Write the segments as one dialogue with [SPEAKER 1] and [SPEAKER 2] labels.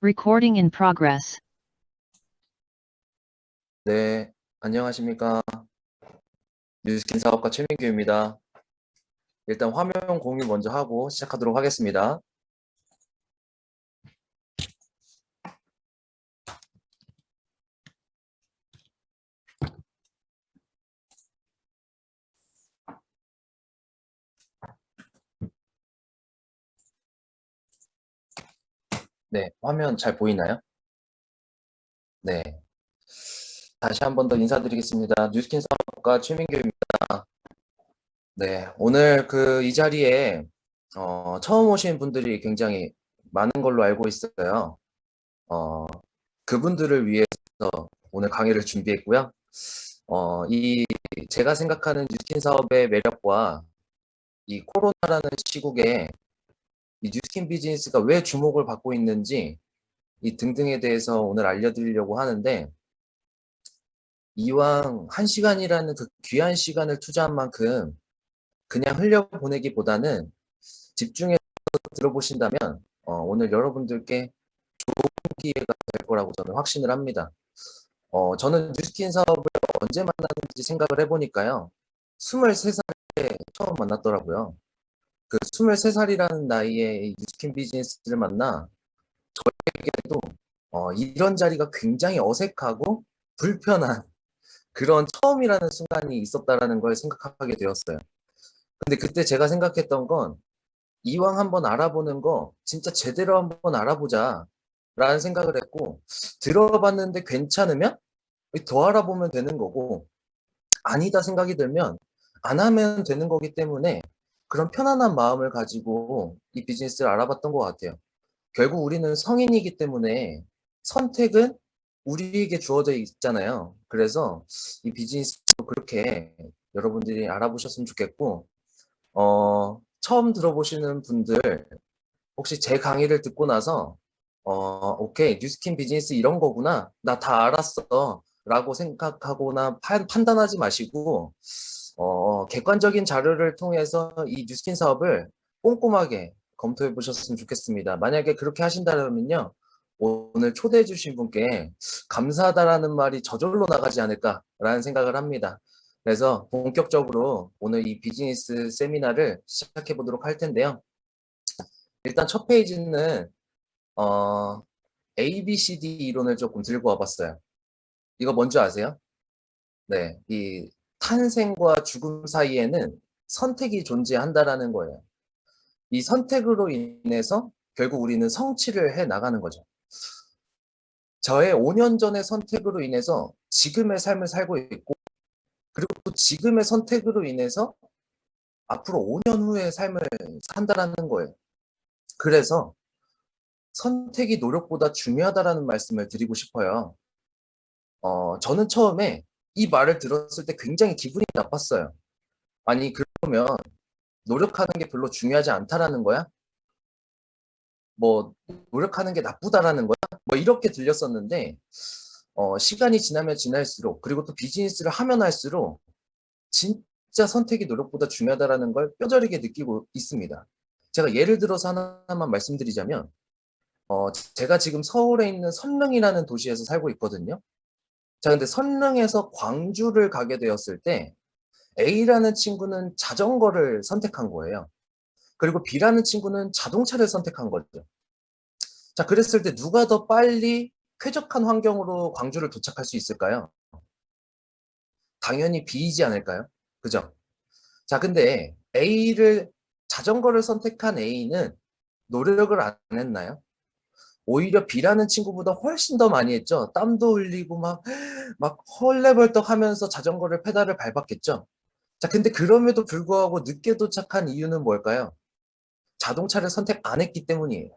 [SPEAKER 1] Recording in progress.
[SPEAKER 2] 네, 안녕하십니까. 뉴스킨 사업가 최민규입니다. 일단 화면 공유 먼저 하고 시작하도록 하겠습니다. 네, 화면 잘 보이나요? 네, 다시 한 번 더 인사드리겠습니다. 뉴스킨 사업가 최민규입니다. 네, 오늘 이 자리에 처음 오신 분들이 굉장히 많은 걸로 알고 있어요. 어, 그분들을 위해서 오늘 강의를 준비했고요. 이 제가 생각하는 뉴스킨 사업의 매력과 이 코로나라는 시국에 이 뉴스킨 비즈니스가 왜 주목을 받고 있는지 이 등등에 대해서 오늘 알려드리려고 하는데, 이왕 1시간이라는 그 귀한 시간을 투자한 만큼 그냥 흘려보내기보다는 집중해서 들어보신다면 오늘 여러분들께 기회가 될 거라고 저는 확신을 합니다. 저는 뉴스킨 사업을 언제 만났는지 생각을 해보니까요. 23살에 처음 만났더라고요. 그 23살이라는 나이에 이 뉴스킨 비즈니스를 만나 저에게도 이런 자리가 굉장히 어색하고 불편한 그런 처음이라는 순간이 있었다라는 걸 생각하게 되었어요. 근데 그때 제가 생각했던 건 이왕 한번 알아보는 거 진짜 제대로 한번 알아보자 라는 생각을 했고, 들어봤는데 괜찮으면 더 알아보면 되는 거고, 아니다 생각이 들면 안 하면 되는 거기 때문에 그런 편안한 마음을 가지고 이 비즈니스를 알아봤던 것 같아요. 결국 우리는 성인이기 때문에 선택은 우리에게 주어져 있잖아요. 그래서 이 비즈니스도 그렇게 여러분들이 알아보셨으면 좋겠고, 처음 들어보시는 분들, 혹시 제 강의를 듣고 나서, 오케이, 뉴스킨 비즈니스 이런 거구나. 나 다 알았어. 라고 생각하거나 판단하지 마시고, 객관적인 자료를 통해서 이 뉴스킨 사업을 꼼꼼하게 검토해 보셨으면 좋겠습니다. 만약에 그렇게 하신다면요, 오늘 초대해 주신 분께 감사하다라는 말이 저절로 나가지 않을까라는 생각을 합니다. 그래서 본격적으로 오늘 이 비즈니스 세미나를 시작해 보도록 할 텐데요. 일단 첫 페이지는 ABCD 이론을 조금 들고 와봤어요. 이거 뭔지 아세요? 네, 이 탄생과 죽음 사이에는 선택이 존재한다라는 거예요. 이 선택으로 인해서 결국 우리는 성취를 해 나가는 거죠. 저의 5년 전의 선택으로 인해서 지금의 삶을 살고 있고, 그리고 또 지금의 선택으로 인해서 앞으로 5년 후의 삶을 산다라는 거예요. 그래서 선택이 노력보다 중요하다라는 말씀을 드리고 싶어요. 저는 처음에 이 말을 들었을 때 굉장히 기분이 나빴어요. 아니, 그러면 노력하는 게 별로 중요하지 않다라는 거야? 뭐, 노력하는 게 나쁘다라는 거야? 뭐, 이렇게 들렸었는데, 시간이 지나면 지날수록, 그리고 또 비즈니스를 하면 할수록, 진짜 선택이 노력보다 중요하다라는 걸 뼈저리게 느끼고 있습니다. 제가 예를 들어서 하나만 말씀드리자면, 제가 지금 서울에 있는 선릉이라는 도시에서 살고 있거든요. 자, 근데 선릉에서 광주를 가게 되었을 때, A라는 친구는 자전거를 선택한 거예요. 그리고 B라는 친구는 자동차를 선택한 거죠. 자, 그랬을 때 누가 더 빨리 쾌적한 환경으로 광주를 도착할 수 있을까요? 당연히 B이지 않을까요? 그죠? 자, 근데 자전거를 선택한 A는 노력을 안 했나요? 오히려 B라는 친구보다 훨씬 더 많이 했죠. 땀도 흘리고 막 헐레벌떡 하면서 자전거를 페달을 밟았겠죠. 자, 근데 그럼에도 불구하고 늦게 도착한 이유는 뭘까요? 자동차를 선택 안 했기 때문이에요.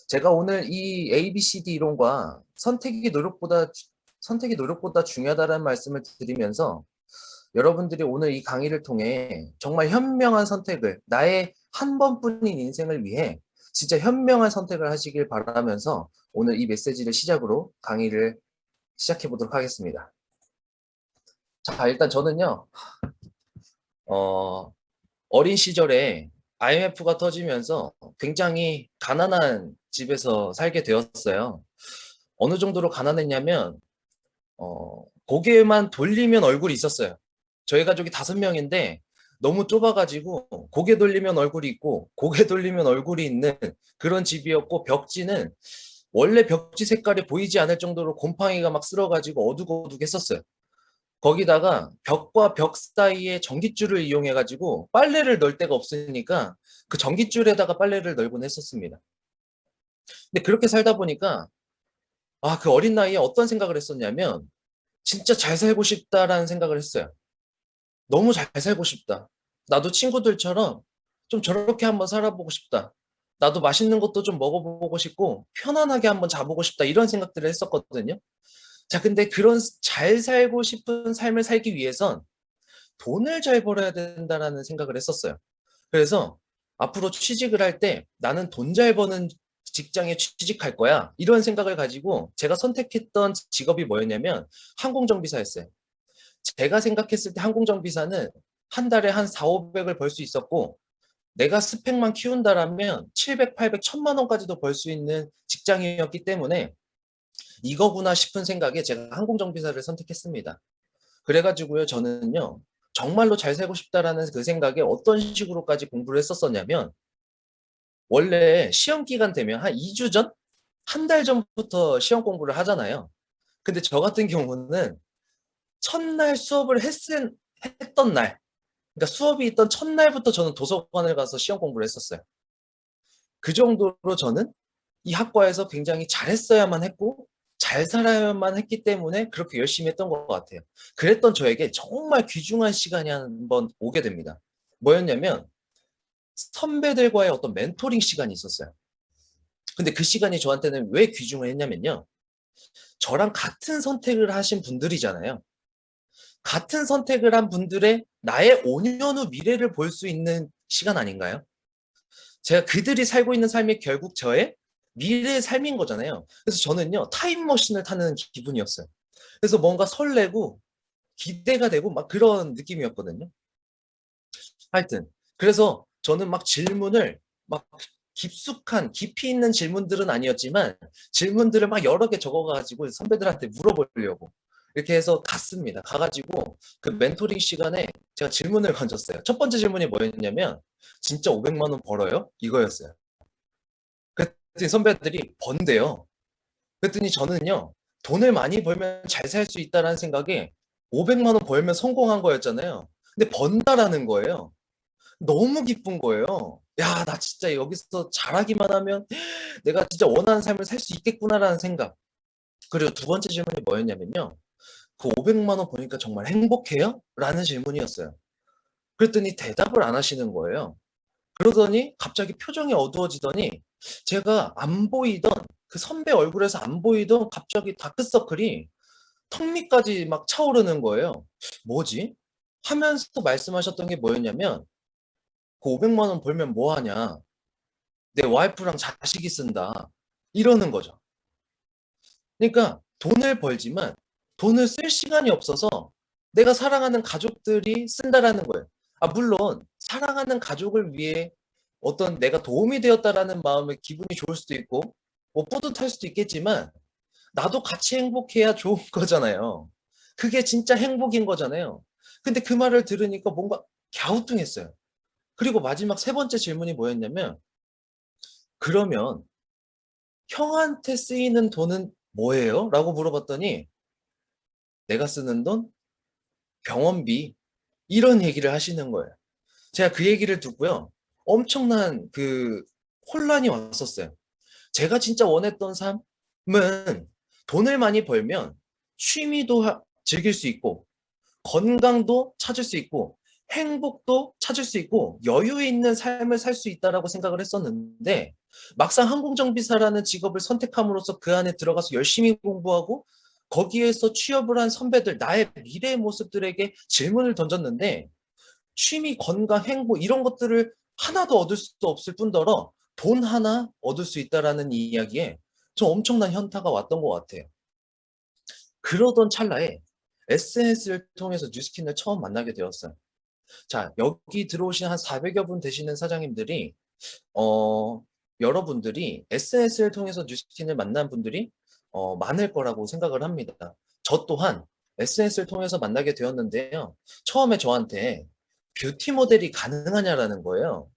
[SPEAKER 2] 제가 오늘 이 ABCD 이론과 선택이 노력보다 중요하다는 말씀을 드리면서 여러분들이 오늘 이 강의를 통해 정말 현명한 선택을, 나의 한 번뿐인 인생을 위해 진짜 현명한 선택을 하시길 바라면서 오늘 이 메시지를 시작으로 강의를 시작해 보도록 하겠습니다. 자, 일단 저는요, 어린 시절에 IMF가 터지면서 굉장히 가난한 집에서 살게 되었어요. 어느 정도로 가난했냐면 고개만 돌리면 얼굴이 있었어요. 저희 가족이 5명인데 너무 좁아가지고 고개 돌리면 얼굴이 있고 고개 돌리면 얼굴이 있는 그런 집이었고, 벽지는 원래 벽지 색깔이 보이지 않을 정도로 곰팡이가 막 쓸어가지고 어둑어둑했었어요. 거기다가 벽과 벽 사이에 전깃줄을 이용해가지고 빨래를 널 데가 없으니까 그 전깃줄에다가 빨래를 널곤 했었습니다. 근데 그렇게 살다 보니까 그 어린 나이에 어떤 생각을 했었냐면 진짜 잘 살고 싶다라는 생각을 했어요. 너무 잘 살고 싶다. 나도 친구들처럼 좀 저렇게 한번 살아보고 싶다. 나도 맛있는 것도 좀 먹어보고 싶고 편안하게 한번 자보고 싶다. 이런 생각들을 했었거든요. 자, 근데 그런 잘 살고 싶은 삶을 살기 위해선 돈을 잘 벌어야 된다라는 생각을 했었어요. 그래서 앞으로 취직을 할 때 나는 돈 잘 버는 직장에 취직할 거야. 이런 생각을 가지고 제가 선택했던 직업이 뭐였냐면 항공정비사였어요. 제가 생각했을 때 항공정비사는 한 달에 한 4, 500을 벌 수 있었고, 내가 스펙만 키운다라면 700, 800, 1000만 원까지도 벌 수 있는 직장이었기 때문에 이거구나 싶은 생각에 제가 항공정비사를 선택했습니다. 그래가지고요, 저는요, 정말로 잘 살고 싶다라는 그 생각에 어떤 식으로까지 공부를 했었었냐면, 원래 시험 기간 되면 한 2주 전? 한 달 전부터 시험 공부를 하잖아요. 근데 저 같은 경우는 첫날 수업을 했던 날, 그러니까 수업이 있던 첫날부터 저는 도서관을 가서 시험 공부를 했었어요. 그 정도로 저는 이 학과에서 굉장히 잘했어야만 했고 잘 살아야만 했기 때문에 그렇게 열심히 했던 것 같아요. 그랬던 저에게 정말 귀중한 시간이 한 번 오게 됩니다. 뭐였냐면 선배들과의 어떤 멘토링 시간이 있었어요. 근데 그 시간이 저한테는 왜 귀중했냐면요. 저랑 같은 선택을 하신 분들이잖아요. 같은 선택을 한 분들의 나의 5년 후 미래를 볼 수 있는 시간 아닌가요? 제가 그들이 살고 있는 삶이 결국 저의 미래의 삶인 거잖아요. 그래서 저는요, 타임머신을 타는 기분이었어요. 그래서 뭔가 설레고 기대가 되고 막 그런 느낌이었거든요. 하여튼, 그래서 저는 막 질문을 막 깊숙한, 깊이 있는 질문들은 아니었지만 질문들을 막 여러 개 적어가지고 선배들한테 물어보려고 이렇게 해서 갔습니다. 가가지고 그 멘토링 시간에 제가 질문을 던졌어요. 첫 번째 질문이 뭐였냐면 진짜 500만 원 벌어요? 이거였어요. 그랬더니 선배들이 번대요. 그랬더니 저는요, 돈을 많이 벌면 잘 살 수 있다라는 생각에 500만 원 벌면 성공한 거였잖아요. 근데 번다라는 거예요. 너무 기쁜 거예요. 야, 나 진짜 여기서 잘하기만 하면 내가 진짜 원하는 삶을 살 수 있겠구나라는 생각. 그리고 두 번째 질문이 뭐였냐면요. 그 500만 원 보니까 정말 행복해요? 라는 질문이었어요. 그랬더니 대답을 안 하시는 거예요. 그러더니 갑자기 표정이 어두워지더니 제가 안 보이던 그 선배 얼굴에서 안 보이던 갑자기 다크서클이 턱 밑까지 막 차오르는 거예요. 뭐지? 하면서 말씀하셨던 게 뭐였냐면 그 500만 원 벌면 뭐 하냐? 내 와이프랑 자식이 쓴다. 이러는 거죠. 그러니까 돈을 벌지만 돈을 쓸 시간이 없어서 내가 사랑하는 가족들이 쓴다라는 거예요. 물론 사랑하는 가족을 위해 어떤 내가 도움이 되었다라는 마음에 기분이 좋을 수도 있고 뭐 뿌듯할 수도 있겠지만 나도 같이 행복해야 좋은 거잖아요. 그게 진짜 행복인 거잖아요. 근데 그 말을 들으니까 뭔가 갸우뚱했어요. 그리고 마지막 세 번째 질문이 뭐였냐면 그러면 형한테 쓰이는 돈은 뭐예요? 라고 물어봤더니 내가 쓰는 돈? 병원비. 이런 얘기를 하시는 거예요. 제가 그 얘기를 듣고요. 엄청난 그 혼란이 왔었어요. 제가 진짜 원했던 삶은 돈을 많이 벌면 취미도 즐길 수 있고 건강도 찾을 수 있고 행복도 찾을 수 있고 여유 있는 삶을 살 수 있다라고 생각을 했었는데 막상 항공정비사라는 직업을 선택함으로써 그 안에 들어가서 열심히 공부하고 거기에서 취업을 한 선배들 나의 미래의 모습들에게 질문을 던졌는데 취미, 건강, 행복 이런 것들을 하나도 얻을 수 없을 뿐더러 돈 하나 얻을 수 있다라는 이야기에 좀 엄청난 현타가 왔던 것 같아요. 그러던 찰나에 SNS를 통해서 뉴스킨을 처음 만나게 되었어요. 자, 여기 들어오신 한 400여 분 되시는 사장님들이 여러분들이 SNS를 통해서 뉴스킨을 만난 분들이 많을 거라고 생각을 합니다. 저 또한 SNS를 통해서 만나게 되었는데요. 처음에 저한테 뷰티 모델이 가능하냐라는 거예요.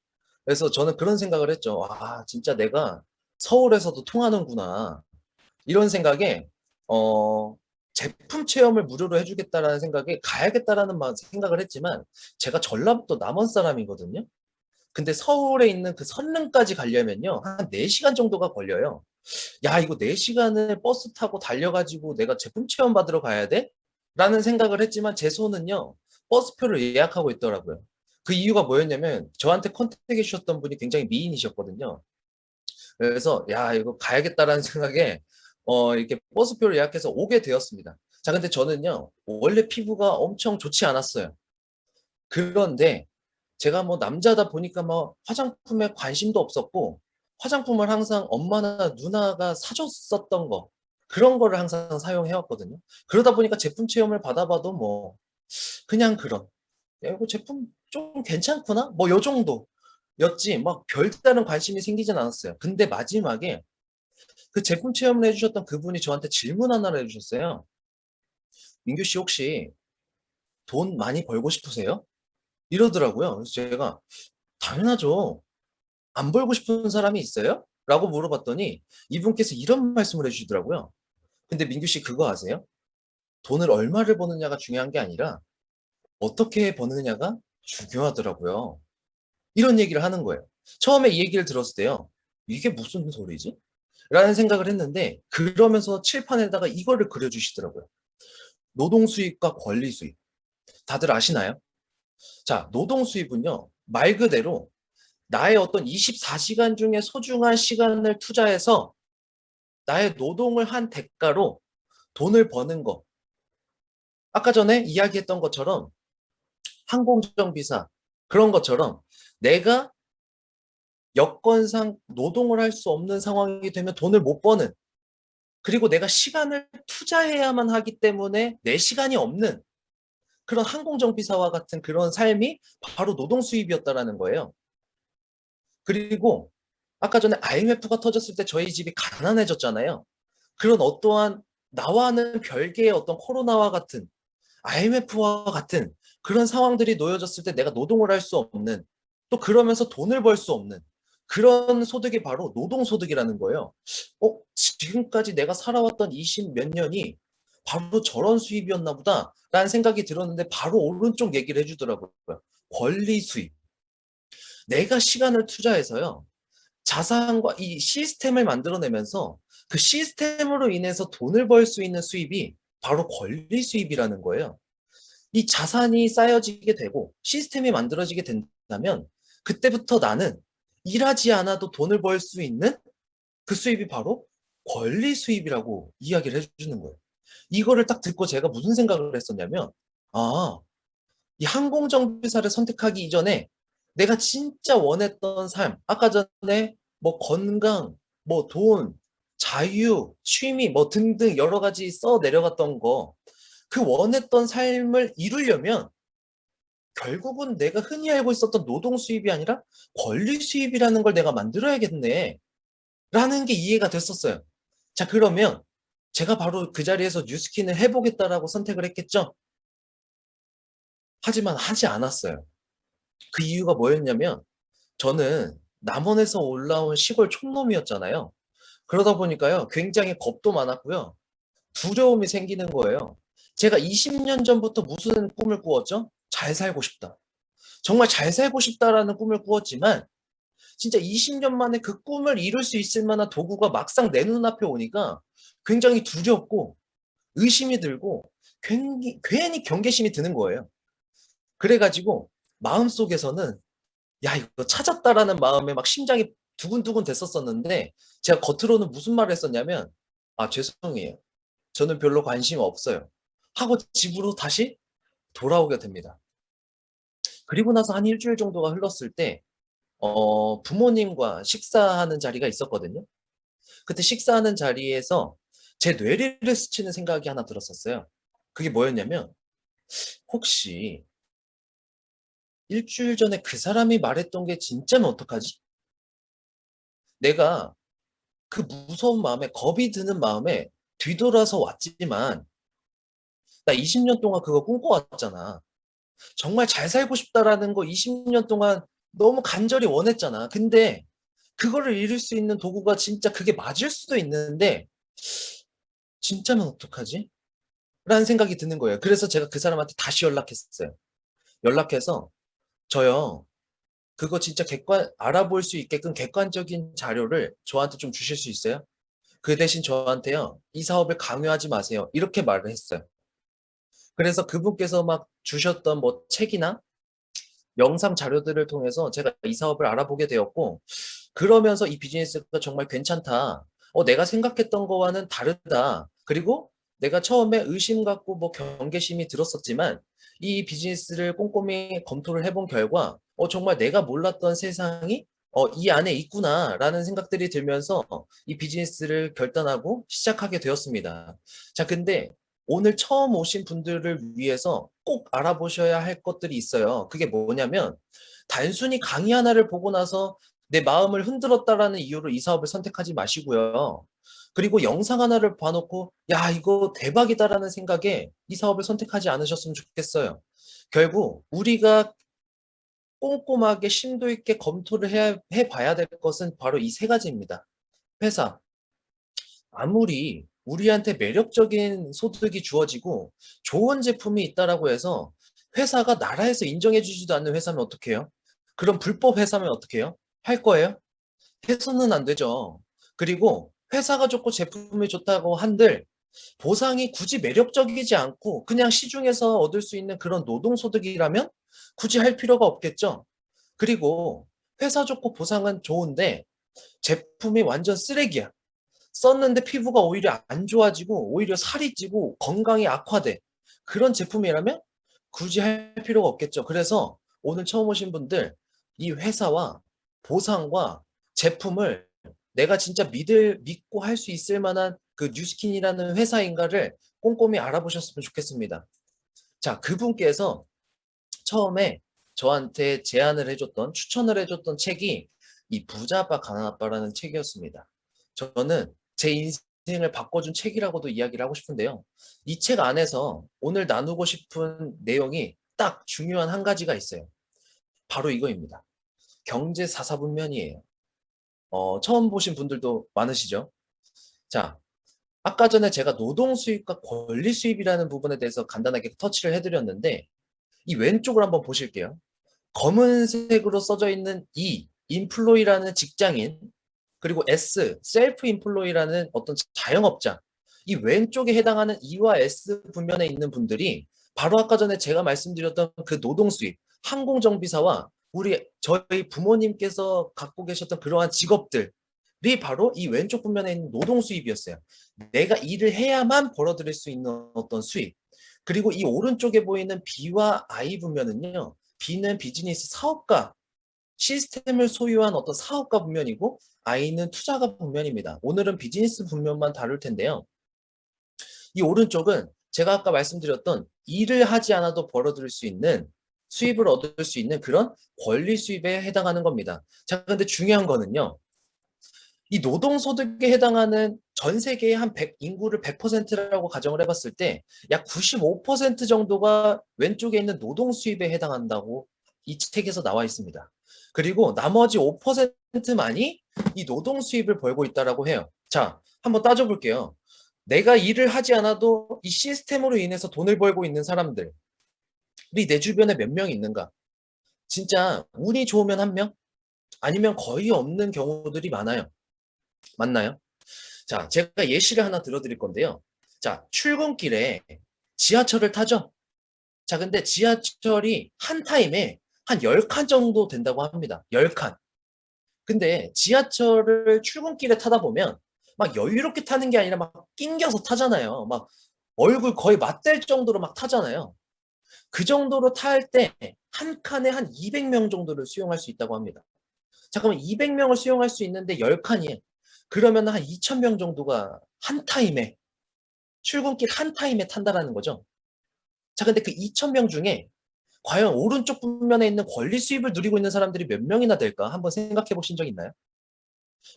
[SPEAKER 2] 그래서 저는 그런 생각을 했죠. 아, 진짜 내가 서울에서도 통하는구나. 이런 생각에 어, 제품 체험을 무료로 해주겠다라는 생각에 가야겠다라는 생각을 했지만 제가 전라북도 남원 사람이거든요. 근데 서울에 있는 그 선릉까지 가려면요. 한 4시간 정도가 걸려요. 야, 이거 4시간을 버스 타고 달려가지고 내가 제품 체험 받으러 가야 돼? 라는 생각을 했지만 제 손은요. 버스표를 예약하고 있더라고요. 그 이유가 뭐였냐면 저한테 컨택해 주셨던 분이 굉장히 미인이셨거든요. 그래서 야, 이거 가야겠다라는 생각에 이렇게 버스표를 예약해서 오게 되었습니다. 자, 근데 저는요. 원래 피부가 엄청 좋지 않았어요. 그런데 제가 뭐 남자다 보니까 뭐 화장품에 관심도 없었고 화장품을 항상 엄마나 누나가 사줬었던 거 그런 거를 항상 사용해왔거든요. 그러다 보니까 제품 체험을 받아봐도 뭐 그냥 그런 야, 이거 제품 좀 괜찮구나? 뭐 요 정도였지 막 별다른 관심이 생기진 않았어요. 근데 마지막에 그 제품 체험을 해주셨던 그분이 저한테 질문 하나를 해주셨어요. 민규 씨 혹시 돈 많이 벌고 싶으세요? 이러더라고요. 그래서 제가 당연하죠. 안 벌고 싶은 사람이 있어요? 라고 물어봤더니 이분께서 이런 말씀을 해주시더라고요. 근데 민규 씨 그거 아세요? 돈을 얼마를 버느냐가 중요한 게 아니라 어떻게 버느냐가 중요하더라고요. 이런 얘기를 하는 거예요. 처음에 이 얘기를 들었을 때요. 이게 무슨 소리지? 라는 생각을 했는데 그러면서 칠판에다가 이거를 그려주시더라고요. 노동 수입과 권리 수입. 다들 아시나요? 자, 노동 수입은요. 말 그대로 나의 어떤 24시간 중에 소중한 시간을 투자해서 나의 노동을 한 대가로 돈을 버는 거. 아까 전에 이야기했던 것처럼 항공정비사 그런 것처럼 내가 여건상 노동을 할 수 없는 상황이 되면 돈을 못 버는 그리고 내가 시간을 투자해야만 하기 때문에 내 시간이 없는 그런 항공정비사와 같은 그런 삶이 바로 노동 수입이었다라는 거예요. 그리고 아까 전에 IMF가 터졌을 때 저희 집이 가난해졌잖아요. 그런 어떠한 나와는 별개의 어떤 코로나와 같은 IMF와 같은 그런 상황들이 놓여졌을 때 내가 노동을 할 수 없는 또 그러면서 돈을 벌 수 없는 그런 소득이 바로 노동소득이라는 거예요. 지금까지 내가 살아왔던 20 몇 년이 바로 저런 수입이었나 보다 라는 생각이 들었는데 바로 오른쪽 얘기를 해주더라고요. 권리 수입. 내가 시간을 투자해서요. 자산과 이 시스템을 만들어내면서 그 시스템으로 인해서 돈을 벌 수 있는 수입이 바로 권리 수입이라는 거예요. 이 자산이 쌓여지게 되고 시스템이 만들어지게 된다면 그때부터 나는 일하지 않아도 돈을 벌 수 있는 그 수입이 바로 권리 수입이라고 이야기를 해주는 거예요. 이거를 딱 듣고 제가 무슨 생각을 했었냐면 아, 이 항공정비사를 선택하기 이전에 내가 진짜 원했던 삶, 아까 전에 뭐 건강, 뭐 돈, 자유, 취미 뭐 등등 여러 가지 써 내려갔던 거, 그 원했던 삶을 이루려면 결국은 내가 흔히 알고 있었던 노동 수입이 아니라 권리 수입이라는 걸 내가 만들어야겠네. 라는 게 이해가 됐었어요. 자, 그러면 제가 바로 그 자리에서 뉴스킨을 해보겠다라고 선택을 했겠죠? 하지만 하지 않았어요. 그 이유가 뭐였냐면 저는 남원에서 올라온 시골 촌놈이었잖아요. 그러다 보니까요, 굉장히 겁도 많았고요. 두려움이 생기는 거예요. 제가 20년 전부터 무슨 꿈을 꾸었죠? 잘 살고 싶다. 정말 잘 살고 싶다라는 꿈을 꾸었지만 진짜 20년 만에 그 꿈을 이룰 수 있을 만한 도구가 막상 내 눈앞에 오니까 굉장히 두렵고 의심이 들고 괜히 경계심이 드는 거예요. 그래가지고 마음속에서는 야, 이거 찾았다라는 마음에 막 심장이 두근두근 됐었었는데 제가 겉으로는 무슨 말을 했었냐면 아, 죄송해요. 저는 별로 관심 없어요. 하고 집으로 다시 돌아오게 됩니다. 그리고 나서 한 일주일 정도가 흘렀을 때 부모님과 식사하는 자리가 있었거든요. 그때 식사하는 자리에서 제 뇌리를 스치는 생각이 하나 들었었어요. 그게 뭐였냐면 혹시 일주일 전에 그 사람이 말했던 게 진짜면 어떡하지? 내가 그 무서운 마음에, 겁이 드는 마음에 뒤돌아서 왔지만 나 20년 동안 그거 꿈꿔왔잖아. 정말 잘 살고 싶다라는 거 20년 동안 너무 간절히 원했잖아. 근데 그거를 이룰 수 있는 도구가 진짜 그게 맞을 수도 있는데 진짜면 어떡하지? 라는 생각이 드는 거예요. 그래서 제가 그 사람한테 다시 연락했어요. 연락해서 저요. 그거 진짜 알아볼 수 있게끔 객관적인 자료를 저한테 좀 주실 수 있어요? 그 대신 저한테요. 이 사업을 강요하지 마세요. 이렇게 말을 했어요. 그래서 그분께서 막 주셨던 뭐 책이나 영상 자료들을 통해서 제가 이 사업을 알아보게 되었고, 그러면서 이 비즈니스가 정말 괜찮다. 내가 생각했던 거와는 다르다. 그리고 내가 처음에 의심 갖고 뭐 경계심이 들었었지만 이 비즈니스를 꼼꼼히 검토를 해본 결과 정말 내가 몰랐던 세상이 이 안에 있구나라는 생각들이 들면서 이 비즈니스를 결단하고 시작하게 되었습니다. 자, 근데 오늘 처음 오신 분들을 위해서 꼭 알아보셔야 할 것들이 있어요. 그게 뭐냐면 단순히 강의 하나를 보고 나서 내 마음을 흔들었다라는 이유로 이 사업을 선택하지 마시고요. 그리고 영상 하나를 봐놓고 야 이거 대박이다라는 생각에 이 사업을 선택하지 않으셨으면 좋겠어요. 결국 우리가 꼼꼼하게 심도 있게 검토를 해봐야 될 것은 바로 이 세 가지입니다. 회사, 아무리 우리한테 매력적인 소득이 주어지고 좋은 제품이 있다라고 해서 회사가 나라에서 인정해주지도 않는 회사면 어떡해요? 그럼 불법 회사면 어떡해요? 할 거예요? 해서는 안 되죠. 그리고 회사가 좋고 제품이 좋다고 한들 보상이 굳이 매력적이지 않고 그냥 시중에서 얻을 수 있는 그런 노동소득이라면 굳이 할 필요가 없겠죠. 그리고 회사 좋고 보상은 좋은데 제품이 완전 쓰레기야. 썼는데 피부가 오히려 안 좋아지고 오히려 살이 찌고 건강이 악화돼. 그런 제품이라면 굳이 할 필요가 없겠죠. 그래서 오늘 처음 오신 분들 이 회사와 보상과 제품을 내가 진짜 믿고 할 수 있을 만한 그 뉴스킨이라는 회사인가를 꼼꼼히 알아보셨으면 좋겠습니다. 자, 그분께서 처음에 저한테 추천을 해줬던 책이 이 부자 아빠 가난 아빠라는 책이었습니다. 저는 제 인생을 바꿔준 책이라고도 이야기를 하고 싶은데요. 이 책 안에서 오늘 나누고 싶은 내용이 딱 중요한 한 가지가 있어요. 바로 이거입니다. 경제 사사분면이에요. 처음 보신 분들도 많으시죠? 자, 아까 전에 제가 노동 수입과 권리 수입이라는 부분에 대해서 간단하게 터치를 해드렸는데 이 왼쪽을 한번 보실게요. 검은색으로 써져 있는 E, 인플로이라는 직장인, 그리고 S, 셀프 인플로이라는 어떤 자영업자. 이 왼쪽에 해당하는 E와 S 분면에 있는 분들이 바로 아까 전에 제가 말씀드렸던 그 노동 수입, 항공정비사와 저희 부모님께서 갖고 계셨던 그러한 직업들이 바로 이 왼쪽 분면에 있는 노동 수입이었어요. 내가 일을 해야만 벌어들일 수 있는 어떤 수입. 그리고 이 오른쪽에 보이는 B와 I 분면은요. B는 비즈니스 사업가, 시스템을 소유한 어떤 사업가 분면이고 I는 투자가 분면입니다. 오늘은 비즈니스 분면만 다룰 텐데요. 이 오른쪽은 제가 아까 말씀드렸던 일을 하지 않아도 벌어들일 수 있는 수입을 얻을 수 있는 그런 권리 수입에 해당하는 겁니다. 자, 근데 중요한 거는요. 이 노동소득에 해당하는 전 세계의 한 100, 인구를 100%라고 가정을 해봤을 때 약 95% 정도가 왼쪽에 있는 노동 수입에 해당한다고 이 책에서 나와 있습니다. 그리고 나머지 5%만이 이 노동 수입을 벌고 있다라고 해요. 자, 한번 따져볼게요. 내가 일을 하지 않아도 이 시스템으로 인해서 돈을 벌고 있는 사람들이 내 주변에 몇 명 있는가? 진짜 운이 좋으면 한 명? 아니면 거의 없는 경우들이 많아요. 맞나요? 자, 제가 예시를 하나 들어드릴 건데요. 자, 출근길에 지하철을 타죠? 자, 근데 지하철이 한 타임에 한 10칸 정도 된다고 합니다. 10칸. 근데 지하철을 출근길에 타다 보면 막 여유롭게 타는 게 아니라 막 낑겨서 타잖아요. 막 얼굴 거의 맞댈 정도로 막 타잖아요. 그 정도로 탈 때 한 칸에 한 200명 정도를 수용할 수 있다고 합니다. 잠깐만 200명을 수용할 수 있는데 10칸이에요. 그러면 한 2,000명 정도가 한 타임에 출근길 한 타임에 탄다라는 거죠. 자, 근데 그 2,000명 중에 과연 오른쪽 분면에 있는 권리 수입을 누리고 있는 사람들이 몇 명이나 될까? 한번 생각해 보신 적 있나요?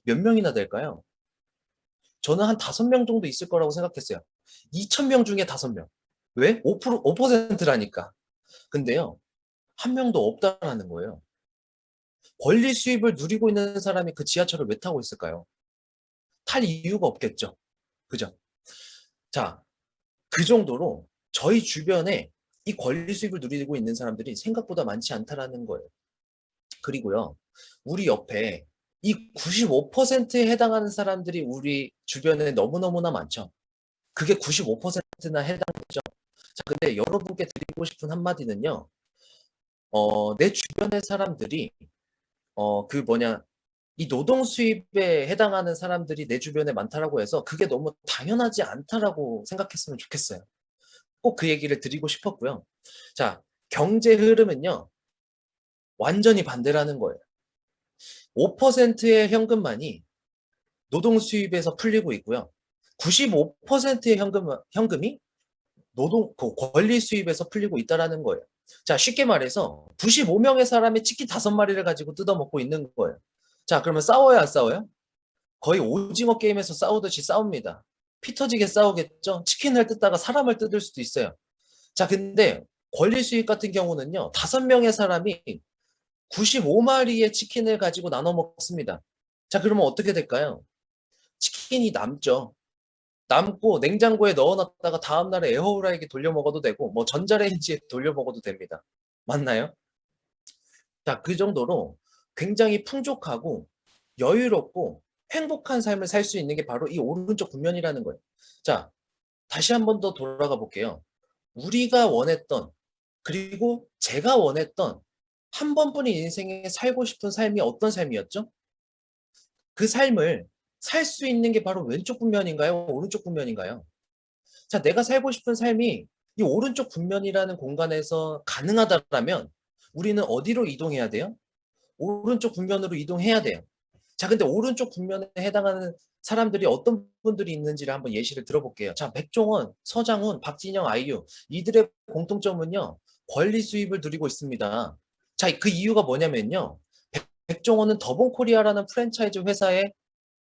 [SPEAKER 2] 몇 명이나 될까요? 저는 한 5명 정도 있을 거라고 생각했어요. 2,000명 중에 5명. 왜? 5%라니까. 근데요, 한 명도 없다라는 거예요. 권리 수입을 누리고 있는 사람이 그 지하철을 왜 타고 있을까요? 탈 이유가 없겠죠. 그죠? 자, 그 정도로 저희 주변에 이 권리 수입을 누리고 있는 사람들이 생각보다 많지 않다라는 거예요. 그리고요, 우리 옆에 이 95%에 해당하는 사람들이 우리 주변에 너무너무나 많죠. 그게 95%나 해당되죠. 자, 근데 여러분께 드리고 싶은 한마디는요, 내 주변의 사람들이, 이 노동 수입에 해당하는 사람들이 내 주변에 많다라고 해서 그게 너무 당연하지 않다라고 생각했으면 좋겠어요. 꼭 그 얘기를 드리고 싶었고요. 자, 경제 흐름은요, 완전히 반대라는 거예요. 5%의 현금만이 노동 수입에서 풀리고 있고요. 95%의 현금이 그 권리 수입에서 풀리고 있다라는 거예요. 자, 쉽게 말해서 95명의 사람이 치킨 5마리를 가지고 뜯어먹고 있는 거예요. 자, 그러면 싸워요, 안 싸워요? 거의 오징어 게임에서 싸우듯이 싸웁니다. 피 터지게 싸우겠죠? 치킨을 뜯다가 사람을 뜯을 수도 있어요. 자, 근데 권리 수입 같은 경우는요, 5명의 사람이 95마리의 치킨을 가지고 나눠 먹습니다. 자, 그러면 어떻게 될까요? 치킨이 남죠. 남고 냉장고에 넣어놨다가 다음날에 에어프라이기에 돌려 먹어도 되고, 뭐 전자레인지에 돌려 먹어도 됩니다. 맞나요? 자, 그 정도로 굉장히 풍족하고 여유롭고 행복한 삶을 살 수 있는 게 바로 이 오른쪽 국면이라는 거예요. 자, 다시 한 번 더 돌아가 볼게요. 우리가 원했던, 그리고 제가 원했던 한 번뿐인 인생에 살고 싶은 삶이 어떤 삶이었죠? 그 삶을 살 수 있는 게 바로 왼쪽 국면인가요? 오른쪽 국면인가요? 자, 내가 살고 싶은 삶이 이 오른쪽 국면이라는 공간에서 가능하다면 우리는 어디로 이동해야 돼요? 오른쪽 국면으로 이동해야 돼요. 자, 근데 오른쪽 국면에 해당하는 사람들이 어떤 분들이 있는지를 한번 예시를 들어볼게요. 자, 백종원, 서장훈, 박진영, 아이유. 이들의 공통점은요, 권리 수입을 누리고 있습니다. 자, 그 이유가 뭐냐면요. 백종원은 더본코리아라는 프랜차이즈 회사의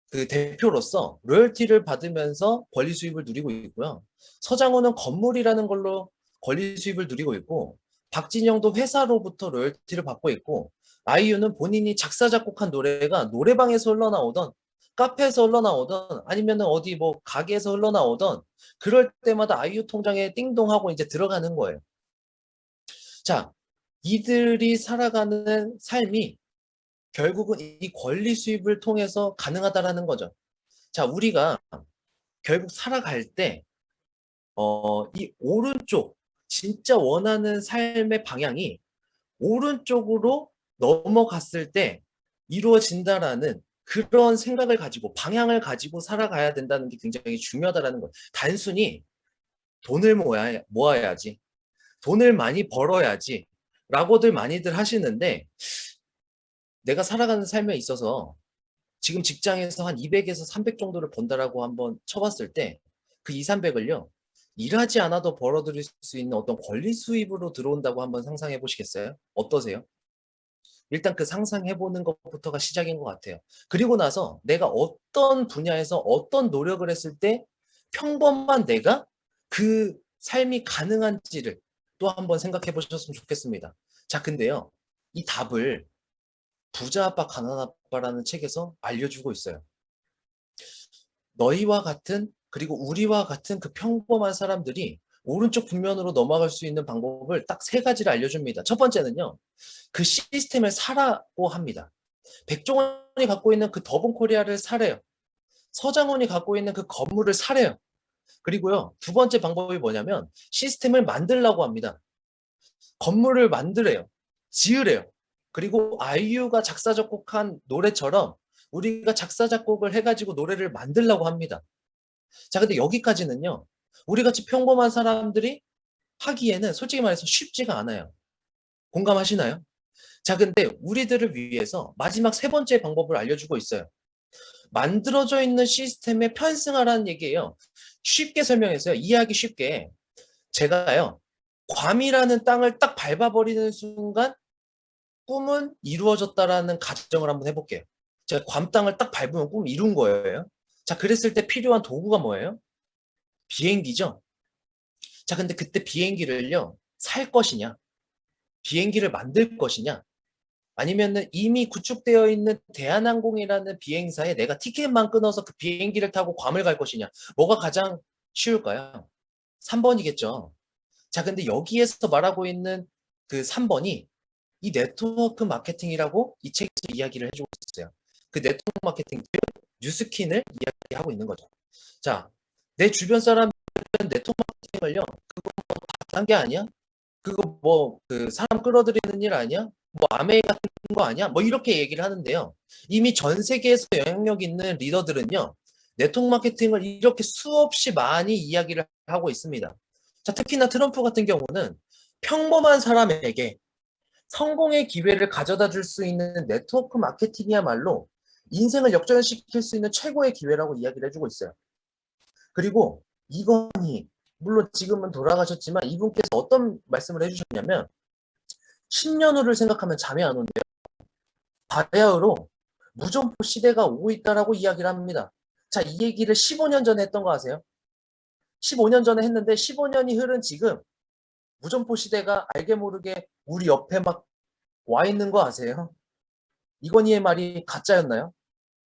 [SPEAKER 2] 그 대표로서 로열티를 받으면서 권리 수입을 누리고 있고요. 서장훈은 건물이라는 걸로 권리 수입을 누리고 있고, 박진영도 회사로부터 로열티를 받고 있고, 아이유는 본인이 작사 작곡한 노래가 노래방에서 흘러나오던, 카페에서 흘러나오던, 아니면 어디 뭐 가게에서 흘러나오던, 그럴 때마다 아이유 통장에 띵동하고 이제 들어가는 거예요. 자, 이들이 살아가는 삶이 결국은 이 권리 수입을 통해서 가능하다라는 거죠. 자, 우리가 결국 살아갈 때, 이 오른쪽, 진짜 원하는 삶의 방향이 오른쪽으로 넘어갔을 때 이루어진다라는 그런 생각을 가지고, 방향을 가지고 살아가야 된다는 게 굉장히 중요하다라는 거예요. 단순히 돈을 모아야지, 돈을 많이 벌어야지, 라고들 많이들 하시는데, 내가 살아가는 삶에 있어서 지금 직장에서 한 200에서 300 정도를 번다라고 한번 쳐봤을 때 그 2, 300을요. 일하지 않아도 벌어들일 수 있는 어떤 권리 수입으로 들어온다고 한번 상상해 보시겠어요? 어떠세요? 일단 그 상상해 보는 것부터가 시작인 것 같아요. 그리고 나서 내가 어떤 분야에서 어떤 노력을 했을 때 평범한 내가 그 삶이 가능한지를 또 한번 생각해 보셨으면 좋겠습니다. 자, 근데요. 이 답을 부자 아빠, 가난 아빠라는 책에서 알려주고 있어요. 너희와 같은, 그리고 우리와 같은 그 평범한 사람들이 오른쪽 국면으로 넘어갈 수 있는 방법을 딱 3가지를 알려줍니다. 첫 번째는요, 그 시스템을 사라고 합니다. 백종원이 갖고 있는 그 더본 코리아를 사래요. 서장훈이 갖고 있는 그 건물을 사래요. 그리고요, 2번째 방법이 뭐냐면 시스템을 만들라고 합니다. 건물을 만들래요. 지으래요. 그리고 아이유가 작사 작곡한 노래처럼 우리가 작사 작곡을 해가지고 노래를 만들라고 합니다. 자, 근데 여기까지는요. 우리 같이 평범한 사람들이 하기에는 솔직히 말해서 쉽지가 않아요. 공감하시나요? 자, 근데 우리들을 위해서 마지막 3번째 방법을 알려주고 있어요. 만들어져 있는 시스템에 편승하라는 얘기예요. 쉽게 설명해서요. 이해하기 쉽게. 제가요. 괌이라는 땅을 딱 밟아버리는 순간 꿈은 이루어졌다라는 가정을 한번 해볼게요. 제가 괌 땅을 딱 밟으면 꿈 이룬 거예요. 자, 그랬을 때 필요한 도구가 뭐예요? 비행기죠. 자, 근데 그때 비행기를요, 살 것이냐, 비행기를 만들 것이냐, 아니면은 이미 구축되어 있는 대한항공이라는 비행사에 내가 티켓만 끊어서 그 비행기를 타고 괌을 갈 것이냐, 뭐가 가장 쉬울까요? 3번이겠죠. 자, 근데 여기에서 말하고 있는 그 3번이 이 네트워크 마케팅이라고 이 책에서 이야기를 해주고 있어요. 그 네트워크 마케팅, 뉴스킨을 이야기하고 있는 거죠. 자, 내 주변 사람들은 네트워크 마케팅을요, 한 게 아니야? 그거 뭐 그 사람 끌어들이는 일 아니야? 뭐 아메이 같은 거 아니야? 뭐 이렇게 얘기를 하는데요. 이미 전 세계에서 영향력 있는 리더들은요. 네트워크 마케팅을 이렇게 수없이 많이 이야기를 하고 있습니다. 자, 특히나 트럼프 같은 경우는 평범한 사람에게 성공의 기회를 가져다 줄 수 있는 네트워크 마케팅이야말로 인생을 역전시킬 수 있는 최고의 기회라고 이야기를 해주고 있어요. 그리고 이건희, 물론 지금은 돌아가셨지만 이분께서 어떤 말씀을 해주셨냐면 10년 후를 생각하면 잠이 안 온대요. 바야흐로 무점포 시대가 오고 있다라고 이야기를 합니다. 자, 이 얘기를 15년 전에 했던 거 아세요? 15년 전에 했는데 15년이 흐른 지금 무점포 시대가 알게 모르게 우리 옆에 막 와 있는 거 아세요? 이건희의 말이 가짜였나요?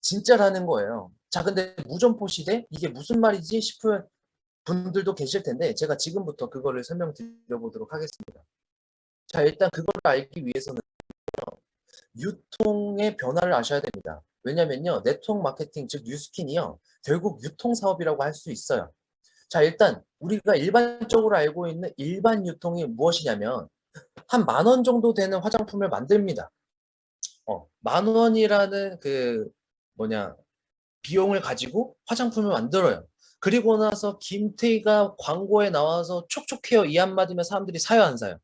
[SPEAKER 2] 진짜라는 거예요. 자, 근데 무점포 시대? 이게 무슨 말이지 싶은 분들도 계실 텐데 제가 지금부터 그거를 설명드려보도록 하겠습니다. 자, 일단 그걸 알기 위해서는 유통의 변화를 아셔야 됩니다. 왜냐면요, 네트워크 마케팅, 즉 뉴스킨이요, 결국 유통 사업이라고 할 수 있어요. 자, 일단 우리가 일반적으로 알고 있는 일반 유통이 무엇이냐면 한 10,000원 정도 되는 화장품을 만듭니다. 10,000원이라는 그 뭐냐 비용을 가지고 화장품을 만들어요. 그리고 나서 김태희가 광고에 나와서 촉촉해요 이 한마디면 사람들이 사요 안 사요?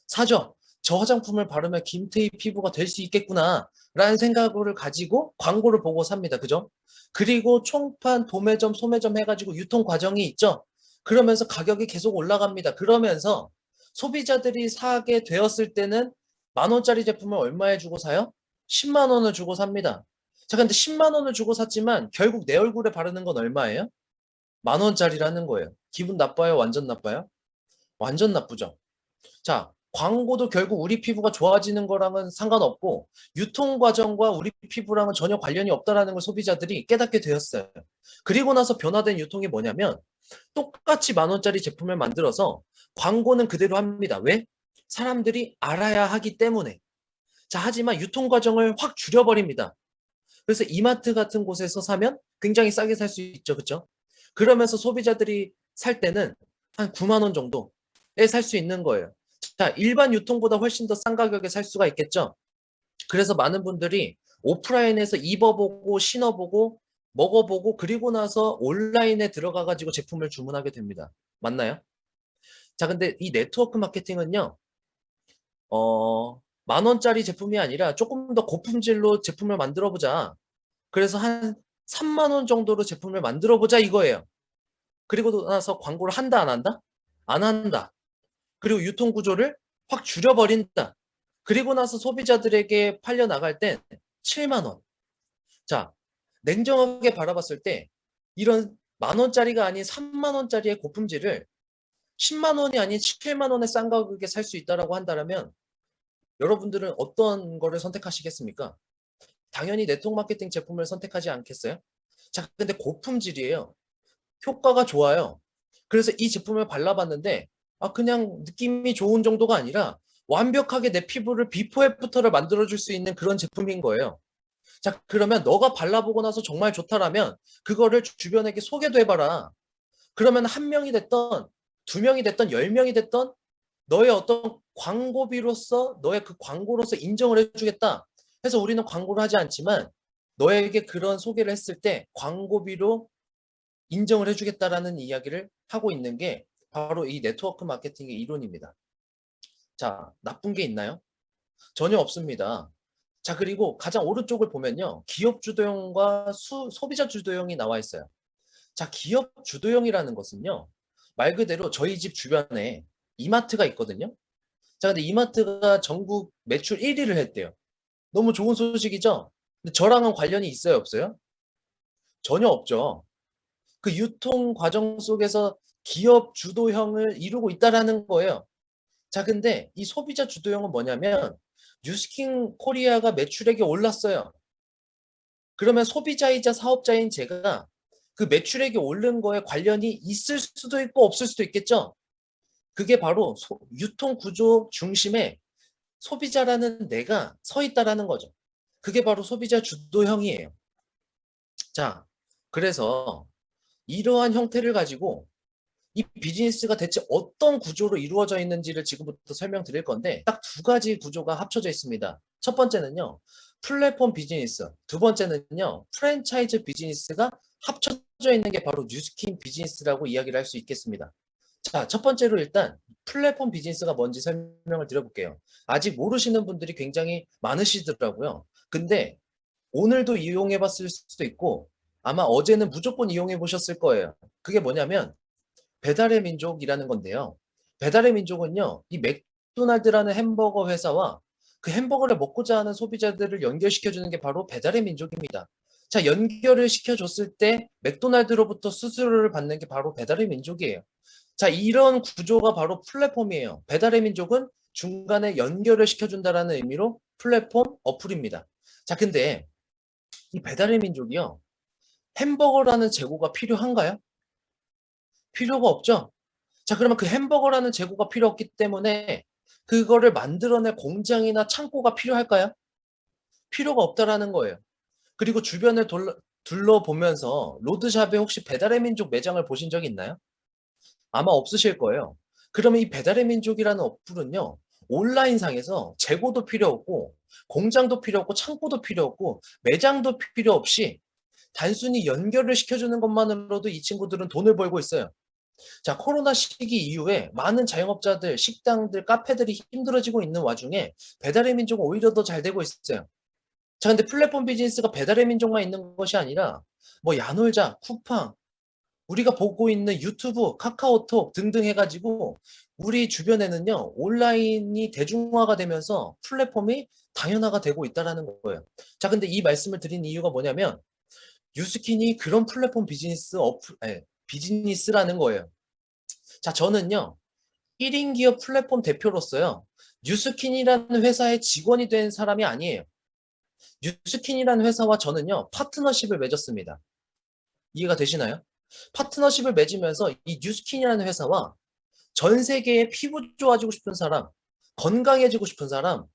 [SPEAKER 2] 사죠. 저 화장품을 바르면 김태희 피부가 될 수 있겠구나 라는 생각을 가지고 광고를 보고 삽니다. 그죠? 그리고 총판, 도매점, 소매점 해가지고 유통 과정이 있죠. 그러면서 가격이 계속 올라갑니다. 그러면서 소비자들이 사게 되었을 때는 10,000원짜리 제품을 얼마에 주고 사요? 10만 원을 주고 삽니다. 자, 근데 10만 원을 주고 샀지만 결국 내 얼굴에 바르는 건 얼마예요? 10,000원짜리라는 거예요. 기분 나빠요? 완전 나빠요? 완전 나쁘죠. 자, 광고도 결국 우리 피부가 좋아지는 거랑은 상관없고 유통 과정과 우리 피부랑은 전혀 관련이 없다라는 걸 소비자들이 깨닫게 되었어요. 그리고 나서 변화된 유통이 뭐냐면 똑같이 10,000원짜리 제품을 만들어서 광고는 그대로 합니다. 왜? 사람들이 알아야 하기 때문에. 자, 하지만 유통 과정을 확 줄여버립니다. 그래서 이마트 같은 곳에서 사면 굉장히 싸게 살 수 있죠. 그렇죠? 그러면서 소비자들이 살 때는 한 9만 원 정도에 살 수 있는 거예요. 자, 일반 유통보다 훨씬 더 싼 가격에 살 수가 있겠죠. 그래서 많은 분들이 오프라인에서 입어보고 신어보고 먹어보고 그리고 나서 온라인에 들어가 가지고 제품을 주문하게 됩니다. 맞나요? 자, 근데 이 네트워크 마케팅은요. 10,000원짜리 제품이 아니라 조금 더 고품질로 제품을 만들어 보자. 그래서 한 3만 원 정도로 제품을 만들어 보자 이거예요. 그리고 나서 광고를 한다 안 한다? 안 한다. 그리고 유통 구조를 확 줄여버린다. 그리고 나서 소비자들에게 팔려 나갈 땐 7만 원. 자, 냉정하게 바라봤을 때 이런 10,000원짜리가 아닌 3만 원짜리의 고품질을 10만 원이 아닌 7만 원의 싼 가격에 살 수 있다라고 한다면 여러분들은 어떤 거를 선택하시겠습니까? 당연히 네트워크 마케팅 제품을 선택하지 않겠어요? 자, 근데 고품질이에요. 효과가 좋아요. 그래서 이 제품을 발라봤는데 그냥 느낌이 좋은 정도가 아니라 완벽하게 내 피부를 비포 애프터를 만들어줄 수 있는 그런 제품인 거예요. 자, 그러면 너가 발라보고 나서 정말 좋다라면 그거를 주변에게 소개도 해봐라. 그러면 한 명이 됐던, 두 명이 됐던, 10명이 됐던 너의 어떤 광고비로서 너의 그 광고로서 인정을 해주겠다. 해서 우리는 광고를 하지 않지만 너에게 그런 소개를 했을 때 광고비로 인정을 해주겠다라는 이야기를 하고 있는 게 바로 이 네트워크 마케팅의 이론입니다. 자, 나쁜 게 있나요? 전혀 없습니다. 자, 그리고 가장 오른쪽을 보면요. 기업 주도형과 소비자 주도형이 나와 있어요. 자, 기업 주도형이라는 것은요. 말 그대로 저희 집 주변에 이마트가 있거든요. 자, 근데 이마트가 전국 매출 1위를 했대요. 너무 좋은 소식이죠? 근데 저랑은 관련이 있어요, 없어요? 전혀 없죠. 그 유통 과정 속에서 기업 주도형을 이루고 있다라는 거예요. 자, 근데 이 소비자 주도형은 뭐냐면 뉴스킨 코리아가 매출액이 올랐어요. 그러면 소비자이자 사업자인 제가 그 매출액이 오른 거에 관련이 있을 수도 있고 없을 수도 있겠죠. 그게 바로 유통 구조 중심에 소비자라는 내가 서 있다라는 거죠. 그게 바로 소비자 주도형이에요. 자, 그래서 이러한 형태를 가지고 이 비즈니스가 대체 어떤 구조로 이루어져 있는지를 지금부터 설명드릴 건데 딱 두 가지 구조가 합쳐져 있습니다. 첫 번째는요, 플랫폼 비즈니스. 두 번째는요, 프랜차이즈 비즈니스가 합쳐져 있는 게 바로 뉴스킨 비즈니스라고 이야기를 할 수 있겠습니다. 자, 첫 번째로 일단 플랫폼 비즈니스가 뭔지 설명을 드려볼게요. 아직 모르시는 분들이 굉장히 많으시더라고요. 근데 오늘도 이용해 봤을 수도 있고 아마 어제는 무조건 이용해 보셨을 거예요. 그게 뭐냐면 배달의 민족이라는 건데요. 배달의 민족은요, 이 맥도날드라는 햄버거 회사와 그 햄버거를 먹고자 하는 소비자들을 연결시켜주는 게 바로 배달의 민족입니다. 자, 연결을 시켜줬을 때 맥도날드로부터 수수료를 받는 게 바로 배달의 민족이에요. 자, 이런 구조가 바로 플랫폼이에요. 배달의 민족은 중간에 연결을 시켜준다라는 의미로 플랫폼 어플입니다. 자, 근데 이 배달의 민족이요, 햄버거라는 재고가 필요한가요? 필요가 없죠? 자, 그러면 그 햄버거라는 재고가 필요 없기 때문에 그거를 만들어낼 공장이나 창고가 필요할까요? 필요가 없다라는 거예요. 그리고 주변을 둘러보면서 로드샵에 혹시 배달의 민족 매장을 보신 적 있나요? 아마 없으실 거예요. 그러면 이 배달의 민족이라는 어플은요, 온라인상에서 재고도 필요 없고, 공장도 필요 없고, 창고도 필요 없고, 매장도 필요 없이 단순히 연결을 시켜주는 것만으로도 이 친구들은 돈을 벌고 있어요. 자, 코로나 시기 이후에 많은 자영업자들, 식당들, 카페들이 힘들어지고 있는 와중에 배달의 민족은 오히려 더 잘 되고 있어요. 자, 근데 플랫폼 비즈니스가 배달의 민족만 있는 것이 아니라 뭐 야놀자, 쿠팡, 우리가 보고 있는 유튜브, 카카오톡 등등 해가지고 우리 주변에는요, 온라인이 대중화가 되면서 플랫폼이 다양화가 되고 있다는 거예요. 자, 근데 이 말씀을 드린 이유가 뭐냐면 뉴스킨이 그런 플랫폼 비즈니스라는 거예요. 자, 저는요, 1인 기업 플랫폼 대표로서요, 뉴스킨이라는 회사의 직원이 된 사람이 아니에요. 뉴스킨이라는 회사와 저는요, 파트너십을 맺었습니다. 이해가 되시나요? 파트너십을 맺으면서 이 뉴스킨이라는 회사와 전 세계에 피부 좋아지고 싶은 사람, 건강해지고 싶은 사람,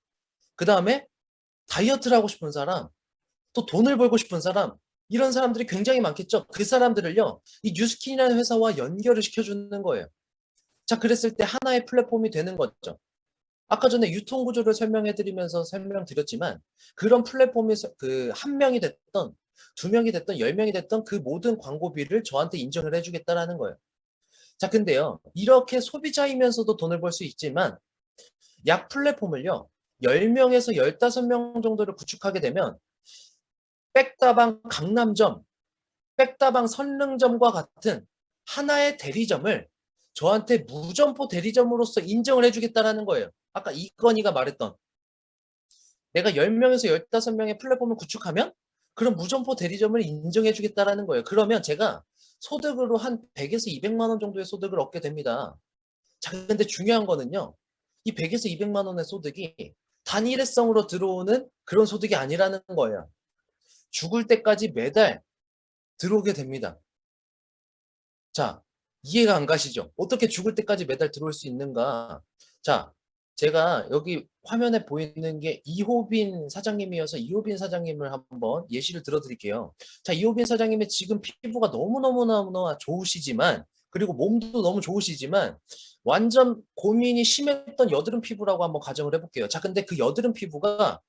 [SPEAKER 2] 그 다음에 다이어트를 하고 싶은 사람, 또 돈을 벌고 싶은 사람, 이런 사람들이 굉장히 많겠죠. 그 사람들을요, 이 뉴스킨이라는 회사와 연결을 시켜주는 거예요. 자, 그랬을 때 하나의 플랫폼이 되는 거죠. 아까 전에 유통 구조를 설명해드리면서 설명드렸지만 그런 플랫폼에서 그 한 명이 됐던 두 명이 됐던 10명이 됐던 그 모든 광고비를 저한테 인정을 해주겠다라는 거예요. 자, 근데요, 이렇게 소비자이면서도 돈을 벌 수 있지만 약 플랫폼을요, 10명에서 15명 정도를 구축하게 되면 백다방 강남점, 백다방 선릉점과 같은 하나의 대리점을 저한테 무점포 대리점으로서 인정을 해주겠다라는 거예요. 아까 이건희가 말했던 내가 10명에서 15명의 플랫폼을 구축하면 그런 무점포 대리점을 인정해 주겠다라는 거예요. 그러면 제가 소득으로 한 100에서 200만 원 정도의 소득을 얻게 됩니다. 자, 근데 중요한 거는요, 이 100에서 200만 원의 소득이 단일회성으로 들어오는 그런 소득이 아니라는 거예요. 죽을 때까지 매달 들어오게 됩니다. 자, 이해가 안 가시죠? 어떻게 죽을 때까지 매달 들어올 수 있는가? 자, 제가 여기 화면에 보이는 게 이호빈 사장님이어서 이호빈 사장님을 한번 예시를 들어드릴게요. 자, 이호빈 사장님의 지금 피부가 너무너무너무 좋으시지만, 그리고 몸도 너무 좋으시지만, 완전 고민이 심했던 여드름 피부라고 한번 가정을 해볼게요. 자, 근데 그 여드름 피부가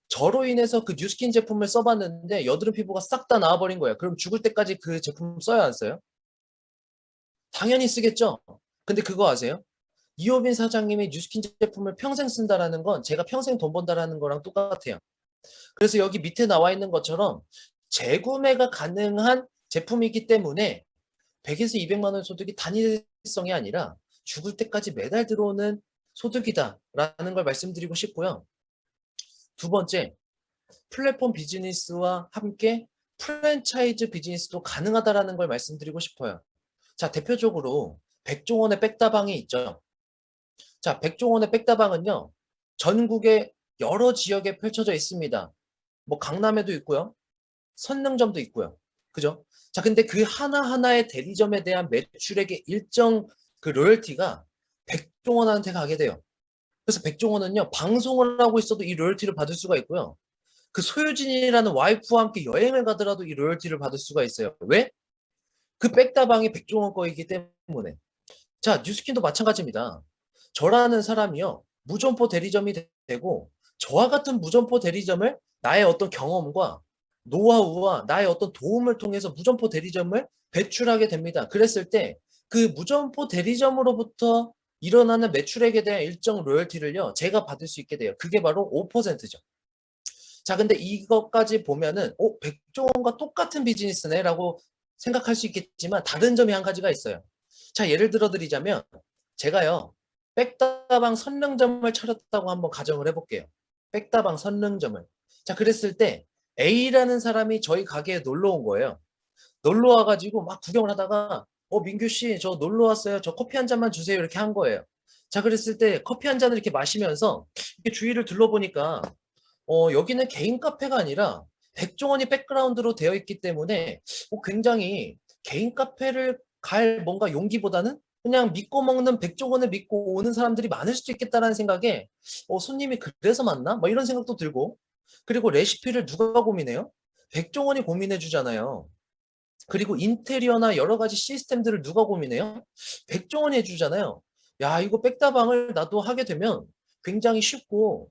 [SPEAKER 2] 저로 인해서 그 뉴스킨 제품을 써봤는데 여드름 피부가 싹 다 나와버린 거예요. 그럼 죽을 때까지 그 제품 써야 안 써요? 당연히 쓰겠죠. 근데 그거 아세요? 이호빈 사장님이 뉴스킨 제품을 평생 쓴다라는 건 제가 평생 돈 번다라는 거랑 똑같아요. 그래서 여기 밑에 나와 있는 것처럼 재구매가 가능한 제품이기 때문에 100에서 200만 원 소득이 단일성이 아니라 죽을 때까지 매달 들어오는 소득이다라는 걸 말씀드리고 싶고요. 두 번째, 플랫폼 비즈니스와 함께 프랜차이즈 비즈니스도 가능하다라는 걸 말씀드리고 싶어요. 자, 대표적으로 백종원의 백다방이 있죠. 자, 백종원의 백다방은요, 전국의 여러 지역에 펼쳐져 있습니다. 뭐 강남에도 있고요. 선릉점도 있고요. 그죠? 자, 근데 그 하나하나의 대리점에 대한 매출액의 일정 그 로열티가 백종원한테 가게 돼요. 그래서 백종원은요, 방송을 하고 있어도 이 로열티를 받을 수가 있고요. 그 소유진이라는 와이프와 함께 여행을 가더라도 이 로열티를 받을 수가 있어요. 왜? 그 백다방이 백종원 거이기 때문에. 자, 뉴스킨도 마찬가지입니다. 저라는 사람이요, 무점포 대리점이 되고, 저와 같은 무점포 대리점을 나의 어떤 경험과 노하우와 나의 어떤 도움을 통해서 무점포 대리점을 배출하게 됩니다. 그랬을 때 그 무점포 대리점으로부터 일어나는 매출액에 대한 일정 로열티를요, 제가 받을 수 있게 돼요. 그게 바로 5%죠. 자, 근데 이것까지 보면은, 백종원과 똑같은 비즈니스네 라고 생각할 수 있겠지만 다른 점이 한 가지가 있어요. 자, 예를 들어 드리자면 제가요, 백다방 선릉점을 차렸다고 한번 가정을 해볼게요. 백다방 선릉점을. 자, 그랬을 때 A라는 사람이 저희 가게에 놀러 온 거예요. 놀러 와가지고 막 구경을 하다가 민규 씨, 저 놀러 왔어요. 저 커피 한 잔만 주세요. 이렇게 한 거예요. 자, 그랬을 때 커피 한 잔을 이렇게 마시면서 이렇게 주위를 둘러보니까 여기는 개인 카페가 아니라 백종원이 백그라운드로 되어 있기 때문에 굉장히 개인 카페를 갈 뭔가 용기보다는 그냥 믿고 먹는 백종원을 믿고 오는 사람들이 많을 수도 있겠다라는 생각에 손님이 그래서 많나? 뭐 이런 생각도 들고, 그리고 레시피를 누가 고민해요? 백종원이 고민해 주잖아요. 그리고 인테리어나 여러 가지 시스템들을 누가 고민해요? 백종원이 해주잖아요. 야, 이거 백다방을 나도 하게 되면 굉장히 쉽고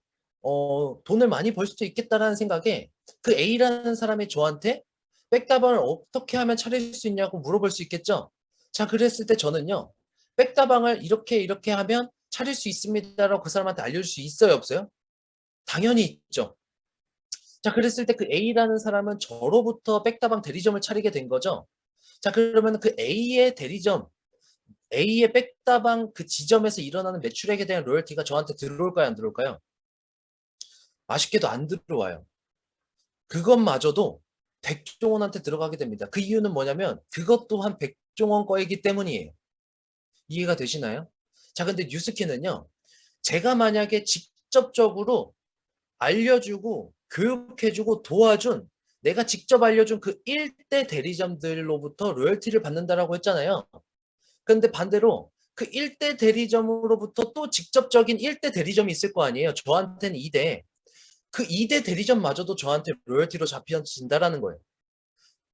[SPEAKER 2] 돈을 많이 벌 수도 있겠다라는 생각에 그 A라는 사람이 저한테 백다방을 어떻게 하면 차릴 수 있냐고 물어볼 수 있겠죠. 자, 그랬을 때 저는요, 백다방을 이렇게 이렇게 하면 차릴 수 있습니다라고 그 사람한테 알려줄 수 있어요, 없어요? 당연히 있죠. 자, 그랬을 때 그 A라는 사람은 저로부터 백다방 대리점을 차리게 된 거죠. 자, 그러면 그 A의 대리점, A의 백다방 그 지점에서 일어나는 매출액에 대한 로열티가 저한테 들어올까요, 안 들어올까요? 아쉽게도 안 들어와요. 그것마저도 백종원한테 들어가게 됩니다. 그 이유는 뭐냐면 그것 또한 백종원 거이기 때문이에요. 이해가 되시나요? 자, 근데 뉴스키는요, 제가 만약에 직접적으로 알려주고 교육해주고 도와준, 내가 직접 알려준 그 1대 대리점들로부터 로열티를 받는다라고 했잖아요. 근데 반대로 그 1대 대리점으로부터 또 직접적인 1대 대리점이 있을 거 아니에요. 저한테는 2대. 그 2대 대리점마저도 저한테 로열티로 잡혀진다라는 거예요.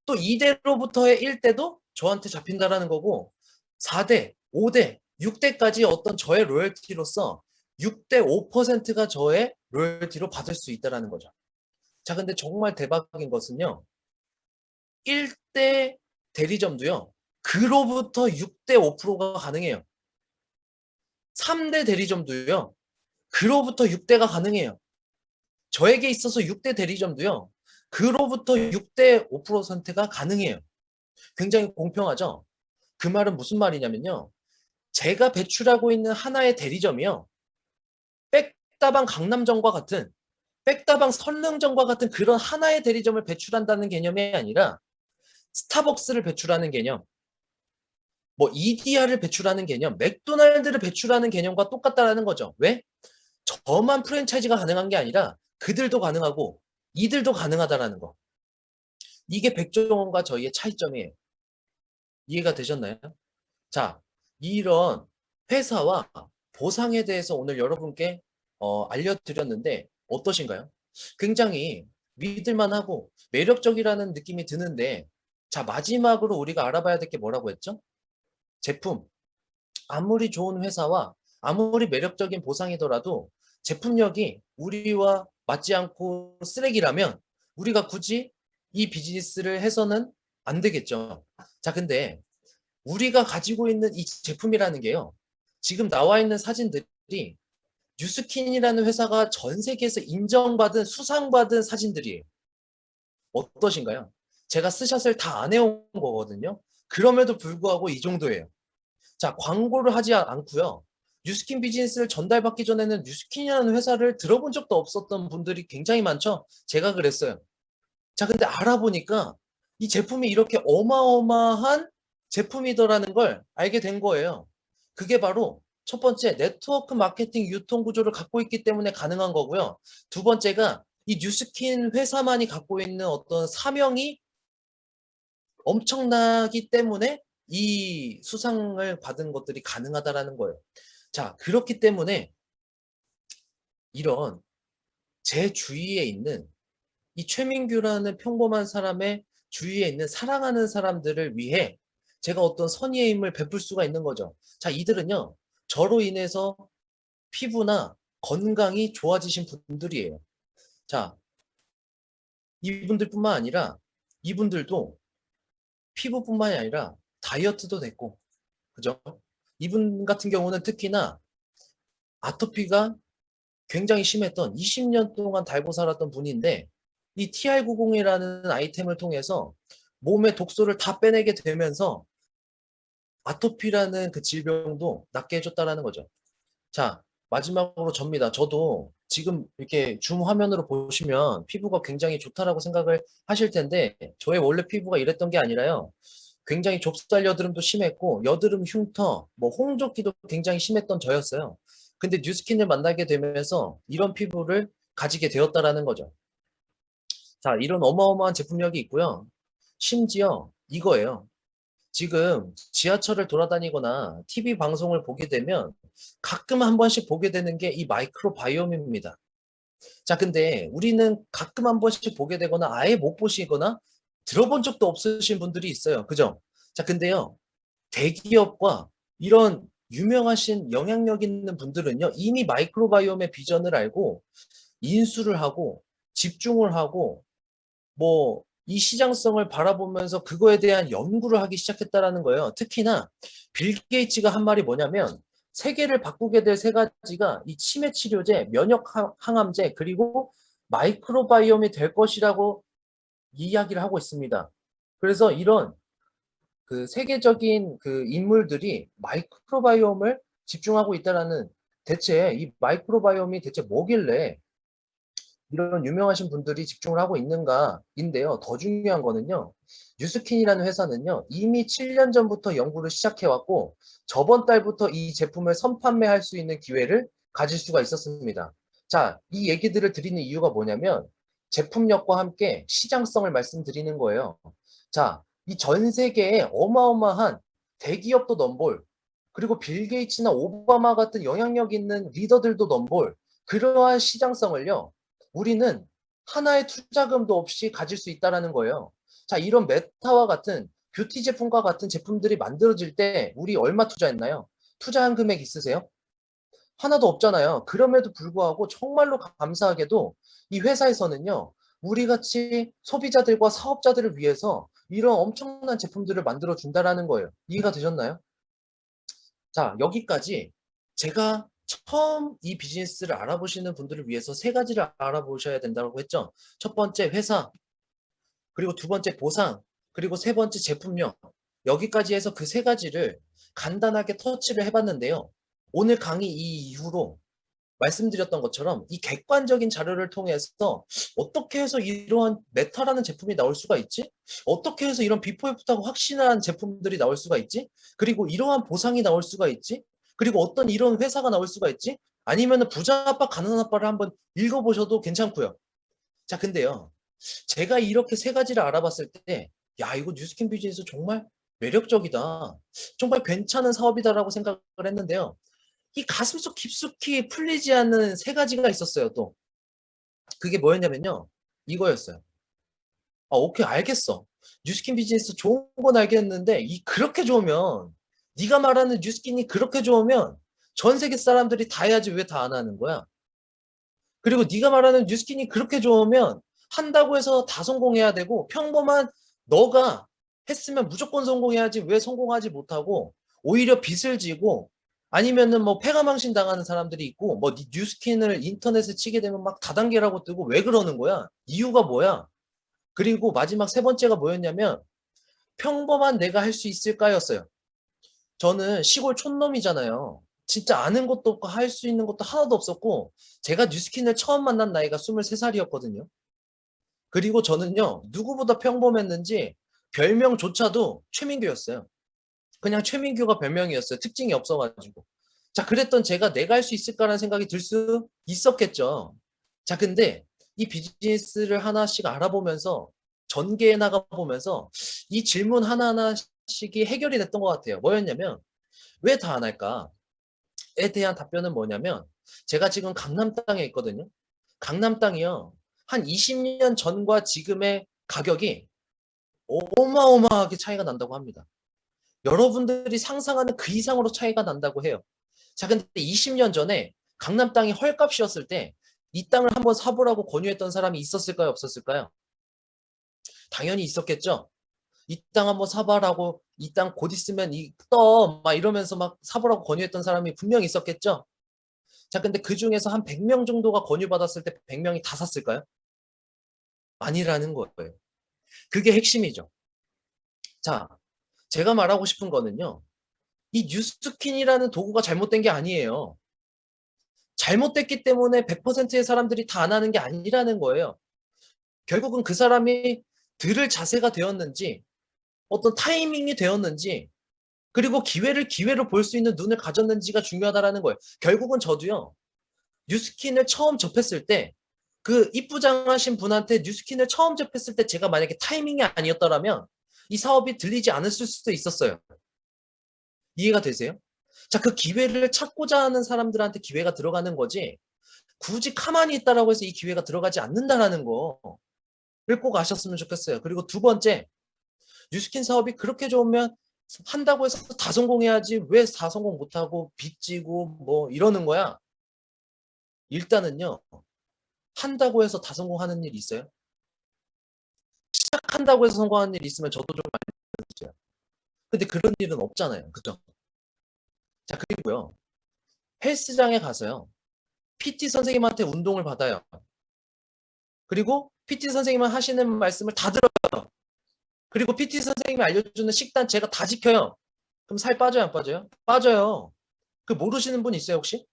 [SPEAKER 2] 또 2대로부터의 1대도 저한테 잡힌다라는 거고, 4대, 5대, 6대까지 어떤 저의 로열티로서 6대 5%가 저의 로열티로 받을 수 있다라는 거죠. 자, 근데 정말 대박인 것은요, 1대 대리점도요, 그로부터 6대 5%가 가능해요. 3대 대리점도요, 그로부터 6대가 가능해요. 저에게 있어서 6대 대리점도요, 그로부터 6대 5%가 가능해요. 굉장히 공평하죠? 그 말은 무슨 말이냐면요, 제가 배출하고 있는 하나의 대리점이요, 백다방 강남점과 같은, 백다방 선릉점과 같은 그런 하나의 대리점을 배출한다는 개념이 아니라 스타벅스를 배출하는 개념, 뭐 EDR을 배출하는 개념, 맥도날드를 배출하는 개념과 똑같다라는 거죠. 왜? 저만 프랜차이즈가 가능한 게 아니라 그들도 가능하고 이들도 가능하다라는 거. 이게 백종원과 저희의 차이점이에요. 이해가 되셨나요? 자, 이런 회사와 보상에 대해서 오늘 여러분께 알려드렸는데 어떠신가요? 굉장히 믿을만하고 매력적이라는 느낌이 드는데, 자, 마지막으로 우리가 알아봐야 될 게 뭐라고 했죠? 제품. 아무리 좋은 회사와 아무리 매력적인 보상이더라도 제품력이 우리와 맞지 않고 쓰레기라면 우리가 굳이 이 비즈니스를 해서는 안 되겠죠. 자, 근데 우리가 가지고 있는 이 제품이라는 게요, 지금 나와 있는 사진들이 뉴스킨이라는 회사가 전 세계에서 인정받은 수상받은 사진들이에요. 어떠신가요? 제가 스샷을 다 안 해온 거거든요. 그럼에도 불구하고 이 정도예요. 자, 광고를 하지 않고요, 뉴스킨 비즈니스를 전달받기 전에는 뉴스킨이라는 회사를 들어본 적도 없었던 분들이 굉장히 많죠. 제가 그랬어요. 자, 근데 알아보니까 이 제품이 이렇게 어마어마한 제품이더라는 걸 알게 된 거예요. 그게 바로 첫 번째, 네트워크 마케팅 유통 구조를 갖고 있기 때문에 가능한 거고요. 두 번째가 이 뉴스킨 회사만이 갖고 있는 어떤 사명이 엄청나기 때문에 이 수상을 받은 것들이 가능하다라는 거예요. 자, 그렇기 때문에 이런 제 주위에 있는 이 최민규라는 평범한 사람의 주위에 있는 사랑하는 사람들을 위해 제가 어떤 선의의 힘을 베풀 수가 있는 거죠. 자, 이들은요, 저로 인해서 피부나 건강이 좋아지신 분들이에요. 자, 이분들뿐만 아니라 이분들도 피부뿐만이 아니라 다이어트도 됐고, 그죠? 이분 같은 경우는 특히나 아토피가 굉장히 심했던 20년 동안 달고 살았던 분인데 이 TR90이라는 아이템을 통해서 몸의 독소를 다 빼내게 되면서 아토피라는 그 질병도 낫게 해줬다라는 거죠. 자, 마지막으로 접니다. 저도 지금 이렇게 줌 화면으로 보시면 피부가 굉장히 좋다라고 생각을 하실 텐데 저의 원래 피부가 이랬던 게 아니라요. 굉장히 좁쌀 여드름도 심했고 여드름 흉터, 뭐 홍조기도 굉장히 심했던 저였어요. 근데 뉴스킨을 만나게 되면서 이런 피부를 가지게 되었다라는 거죠. 자, 이런 어마어마한 제품력이 있고요. 심지어 이거예요. 지금 지하철을 돌아다니거나 TV 방송을 보게 되면 가끔 한 번씩 보게 되는 게 이 마이크로바이옴입니다. 자, 근데 우리는 가끔 한 번씩 보게 되거나 아예 못 보시거나 들어본 적도 없으신 분들이 있어요. 그죠? 자, 근데요. 대기업과 이런 유명하신 영향력 있는 분들은요. 이미 마이크로바이옴의 비전을 알고 인수를 하고 집중을 하고 뭐 이 시장성을 바라보면서 그거에 대한 연구를 하기 시작했다라는 거예요. 특히나 빌 게이츠가 한 말이 뭐냐면 세계를 바꾸게 될 세 가지가 이 치매 치료제, 면역 항암제, 그리고 마이크로바이옴이 될 것이라고 이야기를 하고 있습니다. 그래서 이런 그 세계적인 그 인물들이 마이크로바이옴을 집중하고 있다라는 대체 이 마이크로바이옴이 대체 뭐길래 이런 유명하신 분들이 집중을 하고 있는가인데요. 더 중요한 거는요. 뉴스킨이라는 회사는요. 이미 7년 전부터 연구를 시작해왔고 저번 달부터 이 제품을 선판매할 수 있는 기회를 가질 수가 있었습니다. 자, 이 얘기들을 드리는 이유가 뭐냐면 제품력과 함께 시장성을 말씀드리는 거예요. 자, 이 전 세계에 어마어마한 대기업도 넘볼, 그리고 빌 게이츠나 오바마 같은 영향력 있는 리더들도 넘볼, 그러한 시장성을요. 우리는 하나의 투자금도 없이 가질 수 있다라는 거예요. 자, 이런 메타와 같은 뷰티 제품과 같은 제품들이 만들어질 때 우리 얼마 투자했나요? 투자한 금액 있으세요? 하나도 없잖아요. 그럼에도 불구하고 정말로 감사하게도 이 회사에서는요. 우리 같이 소비자들과 사업자들을 위해서 이런 엄청난 제품들을 만들어 준다라는 거예요. 이해가 되셨나요? 자, 여기까지 제가 처음 이 비즈니스를 알아보시는 분들을 위해서 세 가지를 알아보셔야 된다고 했죠. 첫 번째 회사, 그리고 두 번째 보상, 그리고 세 번째 제품명. 여기까지 해서 그 세 가지를 간단하게 터치를 해봤는데요. 오늘 강의 이 이후로 말씀드렸던 것처럼 이 객관적인 자료를 통해서 어떻게 해서 이러한 메타라는 제품이 나올 수가 있지? 어떻게 해서 이런 비포 애프터가 확실한 제품들이 나올 수가 있지? 그리고 이러한 보상이 나올 수가 있지? 그리고 어떤 이런 회사가 나올 수가 있지? 아니면 부자 아빠 가난한 아빠를 한번 읽어보셔도 괜찮고요. 자, 근데요. 제가 이렇게 세 가지를 알아봤을 때, 야, 이거 뉴스킨 비즈니스 정말 매력적이다. 정말 괜찮은 사업이다라고 생각을 했는데요. 이 가슴속 깊숙이 풀리지 않는 세 가지가 있었어요, 또. 그게 뭐였냐면요. 이거였어요. 아, 오케이, 알겠어. 뉴스킨 비즈니스 좋은 건 알겠는데, 그렇게 좋으면, 네가 말하는 뉴스킨이 그렇게 좋으면, 전 세계 사람들이 다 해야지 왜 다 안 하는 거야? 그리고 네가 말하는 뉴스킨이 그렇게 좋으면, 한다고 해서 다 성공해야 되고, 평범한 너가 했으면 무조건 성공해야지 왜 성공하지 못하고, 오히려 빚을 지고, 아니면은 뭐 패가망신 당하는 사람들이 있고, 뭐 뉴스킨을 인터넷에 치게 되면 막 다단계라고 뜨고 왜 그러는 거야? 이유가 뭐야? 그리고 마지막 세 번째가 뭐였냐면 평범한 내가 할 수 있을까였어요. 저는 시골 촌놈이잖아요. 진짜 아는 것도 없고 할 수 있는 것도 하나도 없었고 제가 뉴스킨을 처음 만난 나이가 23살이었거든요. 그리고 저는요. 누구보다 평범했는지 별명조차도 최민규였어요. 그냥 최민규가 별명이었어요. 특징이 없어 가지고. 자, 그랬던 제가 '내가 할 수 있을까?'라는 생각이 들 수 있었겠죠. 자, 근데 이 비즈니스를 하나씩 알아보면서 전개해 나가 보면서 이 질문 하나하나씩이 해결이 됐던 것 같아요. 뭐였냐면 '왜 다 안 할까?'에 대한 답변은 뭐냐면 제가 지금 강남 땅에 있거든요. 강남 땅이요. 한 20년 전과 지금의 가격이 어마어마하게 차이가 난다고 합니다. 여러분들이 상상하는 그 이상으로 차이가 난다고 해요. 자, 근데 20년 전에 강남 땅이 헐값이었을 때 이 땅을 한번 사보라고 권유했던 사람이 있었을까요? 없었을까요? 당연히 있었겠죠. 이 땅 한번 사봐라고 이 땅 곧 있으면 막 이러면서 막 사보라고 권유했던 사람이 분명히 있었겠죠. 자, 근데 그 중에서 한 100명 정도가 권유받았을 때 100명이 다 샀을까요? 아니라는 거예요. 그게 핵심이죠. 자, 제가 말하고 싶은 거는요. 이 뉴스킨이라는 도구가 잘못된 게 아니에요. 잘못됐기 때문에 100%의 사람들이 다 안 하는 게 아니라는 거예요. 결국은 그 사람이 들을 자세가 되었는지, 어떤 타이밍이 되었는지, 그리고 기회를 기회로 볼 수 있는 눈을 가졌는지가 중요하다라는 거예요. 결국은 저도요. 뉴스킨을 처음 접했을 때 그 이쁘장하신 분한테 뉴스킨을 처음 접했을 때 제가 만약에 타이밍이 아니었더라면 이 사업이 들리지 않았을 수도 있었어요. 이해가 되세요? 자, 그 기회를 찾고자 하는 사람들한테 기회가 들어가는 거지 굳이 가만히 있다라고 해서 이 기회가 들어가지 않는다라는 거를 꼭 아셨으면 좋겠어요. 그리고 두 번째, 뉴스킨 사업이 그렇게 좋으면 한다고 해서 다 성공해야지 왜 다 성공 못하고 빚지고 뭐 이러는 거야? 일단은요. 한다고 해서 다 성공하는 일이 있어요? 시작한다고 해서 성공하는 일이 있으면 저도 좀 알려주세요. 근데 그런 일은 없잖아요. 그죠? 자, 그리고요. 헬스장에 가서요. PT 선생님한테 운동을 받아요. 그리고 PT 선생님은 하시는 말씀을 다 들어요. 그리고 PT 선생님이 알려주는 식단 제가 다 지켜요. 그럼 살 빠져요, 안 빠져요? 빠져요. 그 모르시는 분 있어요, 혹시?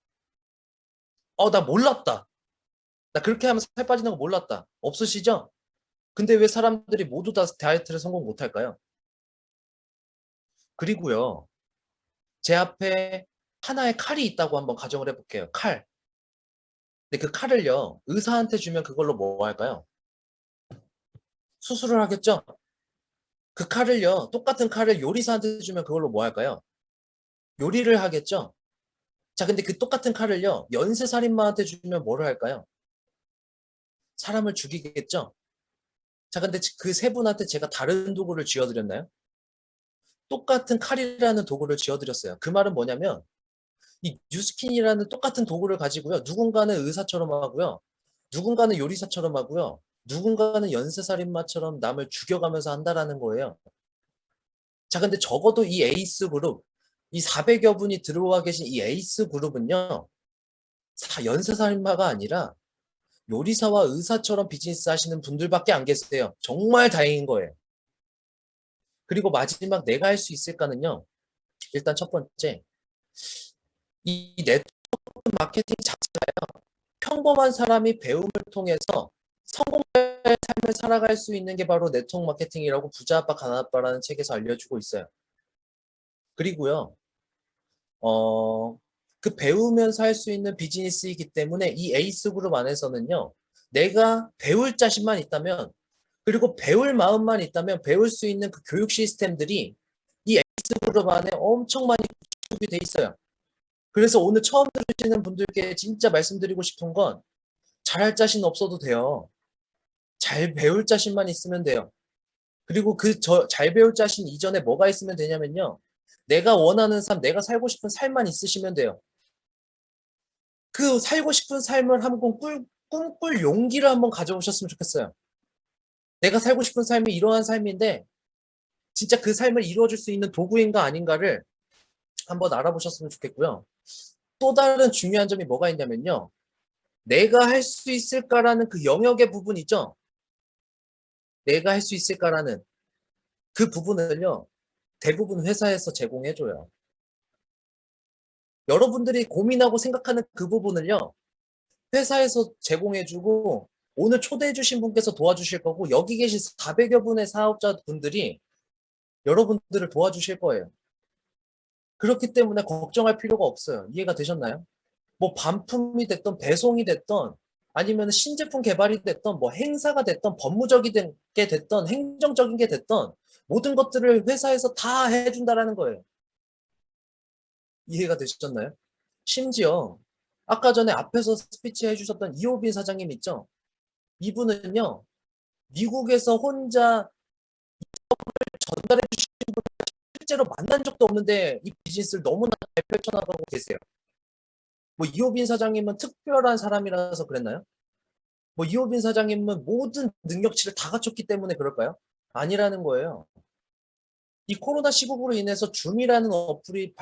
[SPEAKER 2] 나 몰랐다. 나 그렇게 하면 살 빠지는 거 몰랐다. 없으시죠? 근데 왜 사람들이 모두 다 다이어트를 성공 못 할까요? 그리고요. 제 앞에 하나의 칼이 있다고 한번 가정을 해볼게요. 칼. 근데 그 칼을요. 의사한테 주면 그걸로 뭐 할까요? 수술을 하겠죠? 그 칼을요. 똑같은 칼을 요리사한테 주면 그걸로 뭐 할까요? 요리를 하겠죠? 자, 근데 그 똑같은 칼을요. 연쇄살인마한테 주면 뭐를 할까요? 사람을 죽이겠죠? 자, 근데 그 세 분한테 제가 다른 도구를 쥐어드렸나요? 똑같은 칼이라는 도구를 쥐어드렸어요. 그 말은 뭐냐면 이 뉴스킨이라는 똑같은 도구를 가지고요. 누군가는 의사처럼 하고요. 누군가는 요리사처럼 하고요. 누군가는 연쇄살인마처럼 남을 죽여가면서 한다라는 거예요. 자, 근데 적어도 이 에이스 그룹, 이 400여 분이 들어와 계신 이 에이스 그룹은요. 연쇄살인마가 아니라 요리사와 의사처럼 비즈니스 하시는 분들밖에 안 계세요. 정말 다행인 거예요. 그리고 마지막 내가 할 수 있을까는요. 일단 첫 번째, 이 네트워크 마케팅 자체가요. 평범한 사람이 배움을 통해서 성공의 삶을 살아갈 수 있는 게 바로 네트워크 마케팅이라고 부자 아빠 가난 아빠라는 책에서 알려주고 있어요. 그리고요. 그 배우면서 할 수 있는 비즈니스이기 때문에 이 에이스 그룹 안에서는요. 내가 배울 자신만 있다면 그리고 배울 마음만 있다면 배울 수 있는 그 교육 시스템들이 이 에이스 그룹 안에 엄청 많이 구축이 돼 있어요. 그래서 오늘 처음 들으시는 분들께 진짜 말씀드리고 싶은 건 잘할 자신 없어도 돼요. 잘 배울 자신만 있으면 돼요. 그리고 잘 배울 자신 이전에 뭐가 있으면 되냐면요. 내가 원하는 삶, 내가 살고 싶은 삶만 있으시면 돼요. 그 살고 싶은 삶을 한번 꿈꿀 용기를 한번 가져보셨으면 좋겠어요. 내가 살고 싶은 삶이 이러한 삶인데 진짜 그 삶을 이루어줄 수 있는 도구인가 아닌가를 한번 알아보셨으면 좋겠고요. 또 다른 중요한 점이 뭐가 있냐면요. 내가 할 수 있을까라는 그 영역의 부분 있죠? 내가 할 수 있을까라는 그 부분을요. 대부분 회사에서 제공해줘요. 여러분들이 고민하고 생각하는 그 부분을요, 회사에서 제공해주고 오늘 초대해주신 분께서 도와주실 거고 여기 계신 400여 분의 사업자분들이 여러분들을 도와주실 거예요. 그렇기 때문에 걱정할 필요가 없어요. 이해가 되셨나요? 뭐 반품이 됐던 배송이 됐던 아니면 신제품 개발이 됐던 뭐 행사가 됐던 법무적인 게 됐던 행정적인 게 됐던 모든 것들을 회사에서 다 해준다라는 거예요. 이해가 되셨나요? 심지어 아까 전에 앞에서 스피치 해주셨던 이호빈 사장님 있죠? 이분은요, 미국에서 혼자 전달해 주신 분 실제로 만난 적도 없는데 이 비즈니스를 너무나 잘 펼쳐나가고 계세요. 뭐 이호빈 사장님은 특별한 사람이라서 그랬나요? 뭐 이호빈 사장님은 모든 능력치를 다 갖췄기 때문에 그럴까요? 아니라는 거예요. 이 코로나 시국으로 인해서 줌이라는 어플이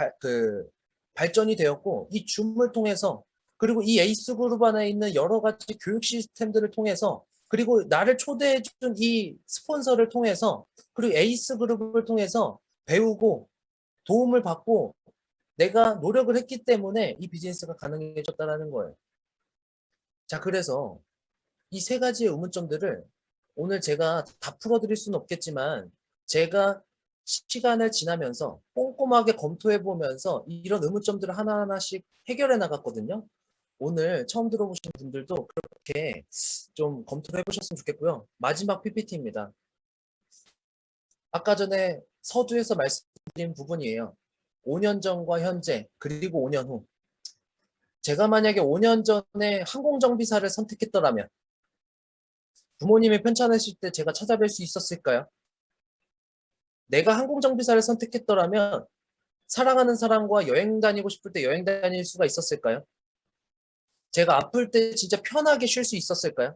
[SPEAKER 2] 발전이 되었고 이 줌을 통해서 그리고 이 에이스 그룹 안에 있는 여러 가지 교육 시스템들을 통해서 그리고 나를 초대해 준 이 스폰서를 통해서 그리고 에이스 그룹을 통해서 배우고 도움을 받고 내가 노력을 했기 때문에 이 비즈니스가 가능해졌다라는 거예요. 자, 그래서 이 세 가지의 의문점들을 오늘 제가 다 풀어드릴 수는 없겠지만 제가 시간을 지나면서 꼼꼼하게 검토해 보면서 이런 의문점들을 하나하나씩 해결해 나갔거든요. 오늘 처음 들어보신 분들도 그렇게 좀 검토를 해보셨으면 좋겠고요. 마지막 PPT입니다. 아까 전에 서두에서 말씀드린 부분이에요. 5년 전과 현재 그리고 5년 후. 제가 만약에 5년 전에 항공정비사를 선택했더라면 부모님이 편찮으실 때 제가 찾아뵐 수 있었을까요? 내가 항공정비사를 선택했더라면 사랑하는 사람과 여행 다니고 싶을 때 여행 다닐 수가 있었을까요? 제가 아플 때 진짜 편하게 쉴 수 있었을까요?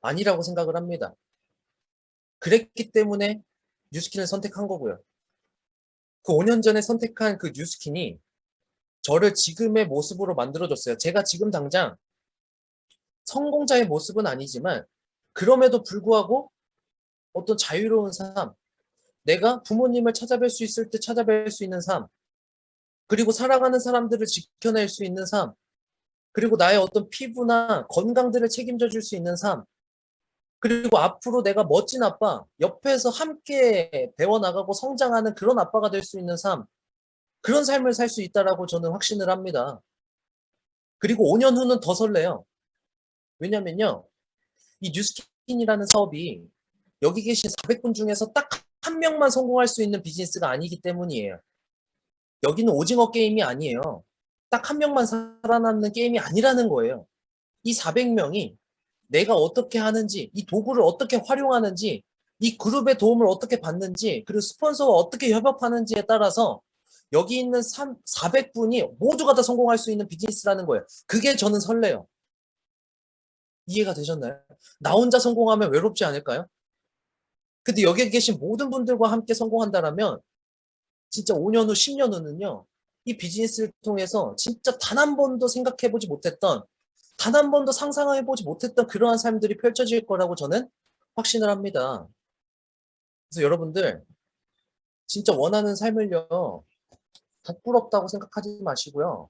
[SPEAKER 2] 아니라고 생각을 합니다. 그랬기 때문에 뉴스킨을 선택한 거고요. 그 5년 전에 선택한 그 뉴스킨이 저를 지금의 모습으로 만들어줬어요. 제가 지금 당장 성공자의 모습은 아니지만 그럼에도 불구하고 어떤 자유로운 삶, 내가 부모님을 찾아뵐 수 있을 때 찾아뵐 수 있는 삶, 그리고 사랑하는 사람들을 지켜낼 수 있는 삶, 그리고 나의 어떤 피부나 건강들을 책임져 줄 수 있는 삶, 그리고 앞으로 내가 멋진 아빠, 옆에서 함께 배워나가고 성장하는 그런 아빠가 될 수 있는 삶, 그런 삶을 살 수 있다라고 저는 확신을 합니다. 그리고 5년 후는 더 설레요. 왜냐면요, 이 뉴스킨이라는 사업이 여기 계신 400분 중에서 딱 한 명만 성공할 수 있는 비즈니스가 아니기 때문이에요. 여기는 오징어 게임이 아니에요. 딱 한 명만 살아남는 게임이 아니라는 거예요. 이 400명이 내가 어떻게 하는지, 이 도구를 어떻게 활용하는지, 이 그룹의 도움을 어떻게 받는지, 그리고 스폰서와 어떻게 협업하는지에 따라서 여기 있는 400분이 모두가 다 성공할 수 있는 비즈니스라는 거예요. 그게 저는 설레요. 이해가 되셨나요? 나 혼자 성공하면 외롭지 않을까요? 근데 여기 계신 모든 분들과 함께 성공한다면 진짜 5년 후, 10년 후는요. 이 비즈니스를 통해서 진짜 단 한 번도 생각해보지 못했던 단 한 번도 상상해보지 못했던 그러한 삶들이 펼쳐질 거라고 저는 확신을 합니다. 그래서 여러분들 진짜 원하는 삶을요. 부끄럽다고 생각하지 마시고요.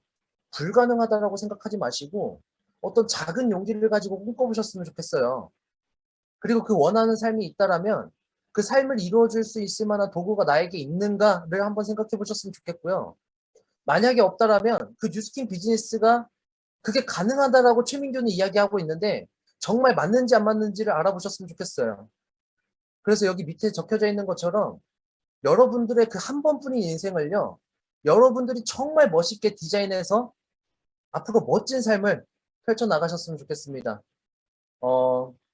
[SPEAKER 2] 불가능하다라고 생각하지 마시고 어떤 작은 용기를 가지고 꿈꿔보셨으면 좋겠어요. 그리고 그 원하는 삶이 있다라면 그 삶을 이루어줄 수 있을 만한 도구가 나에게 있는가를 한번 생각해 보셨으면 좋겠고요. 만약에 없다라면 그 뉴스킨 비즈니스가 그게 가능하다라고 최민규는 이야기하고 있는데 정말 맞는지 안 맞는지를 알아보셨으면 좋겠어요. 그래서 여기 밑에 적혀져 있는 것처럼 여러분들의 그 한 번뿐인 인생을요. 여러분들이 정말 멋있게 디자인해서 앞으로 멋진 삶을 펼쳐나가셨으면 좋겠습니다.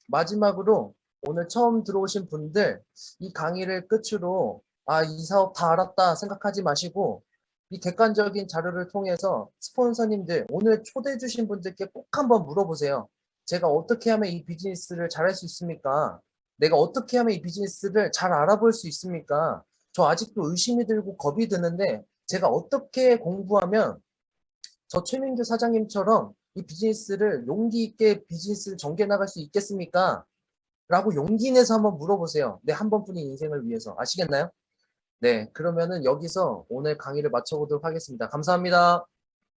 [SPEAKER 2] 마지막으로 오늘 처음 들어오신 분들 이 강의를 끝으로 이 사업 다 알았다 생각하지 마시고 이 객관적인 자료를 통해서 스폰서님들 오늘 초대해 주신 분들께 꼭 한번 물어보세요. 제가 어떻게 하면 이 비즈니스를 잘할 수 있습니까? 내가 어떻게 하면 이 비즈니스를 잘 알아볼 수 있습니까? 저 아직도 의심이 들고 겁이 드는데 제가 어떻게 공부하면 저 최민규 사장님처럼 이 비즈니스를 용기 있게 비즈니스를 전개 나갈 수 있겠습니까? 라고 용기 내서 한번 물어보세요. 내 한 번뿐인 인생을 위해서. 아시겠나요? 네, 그러면은 여기서 오늘 강의를 마쳐보도록 하겠습니다. 감사합니다.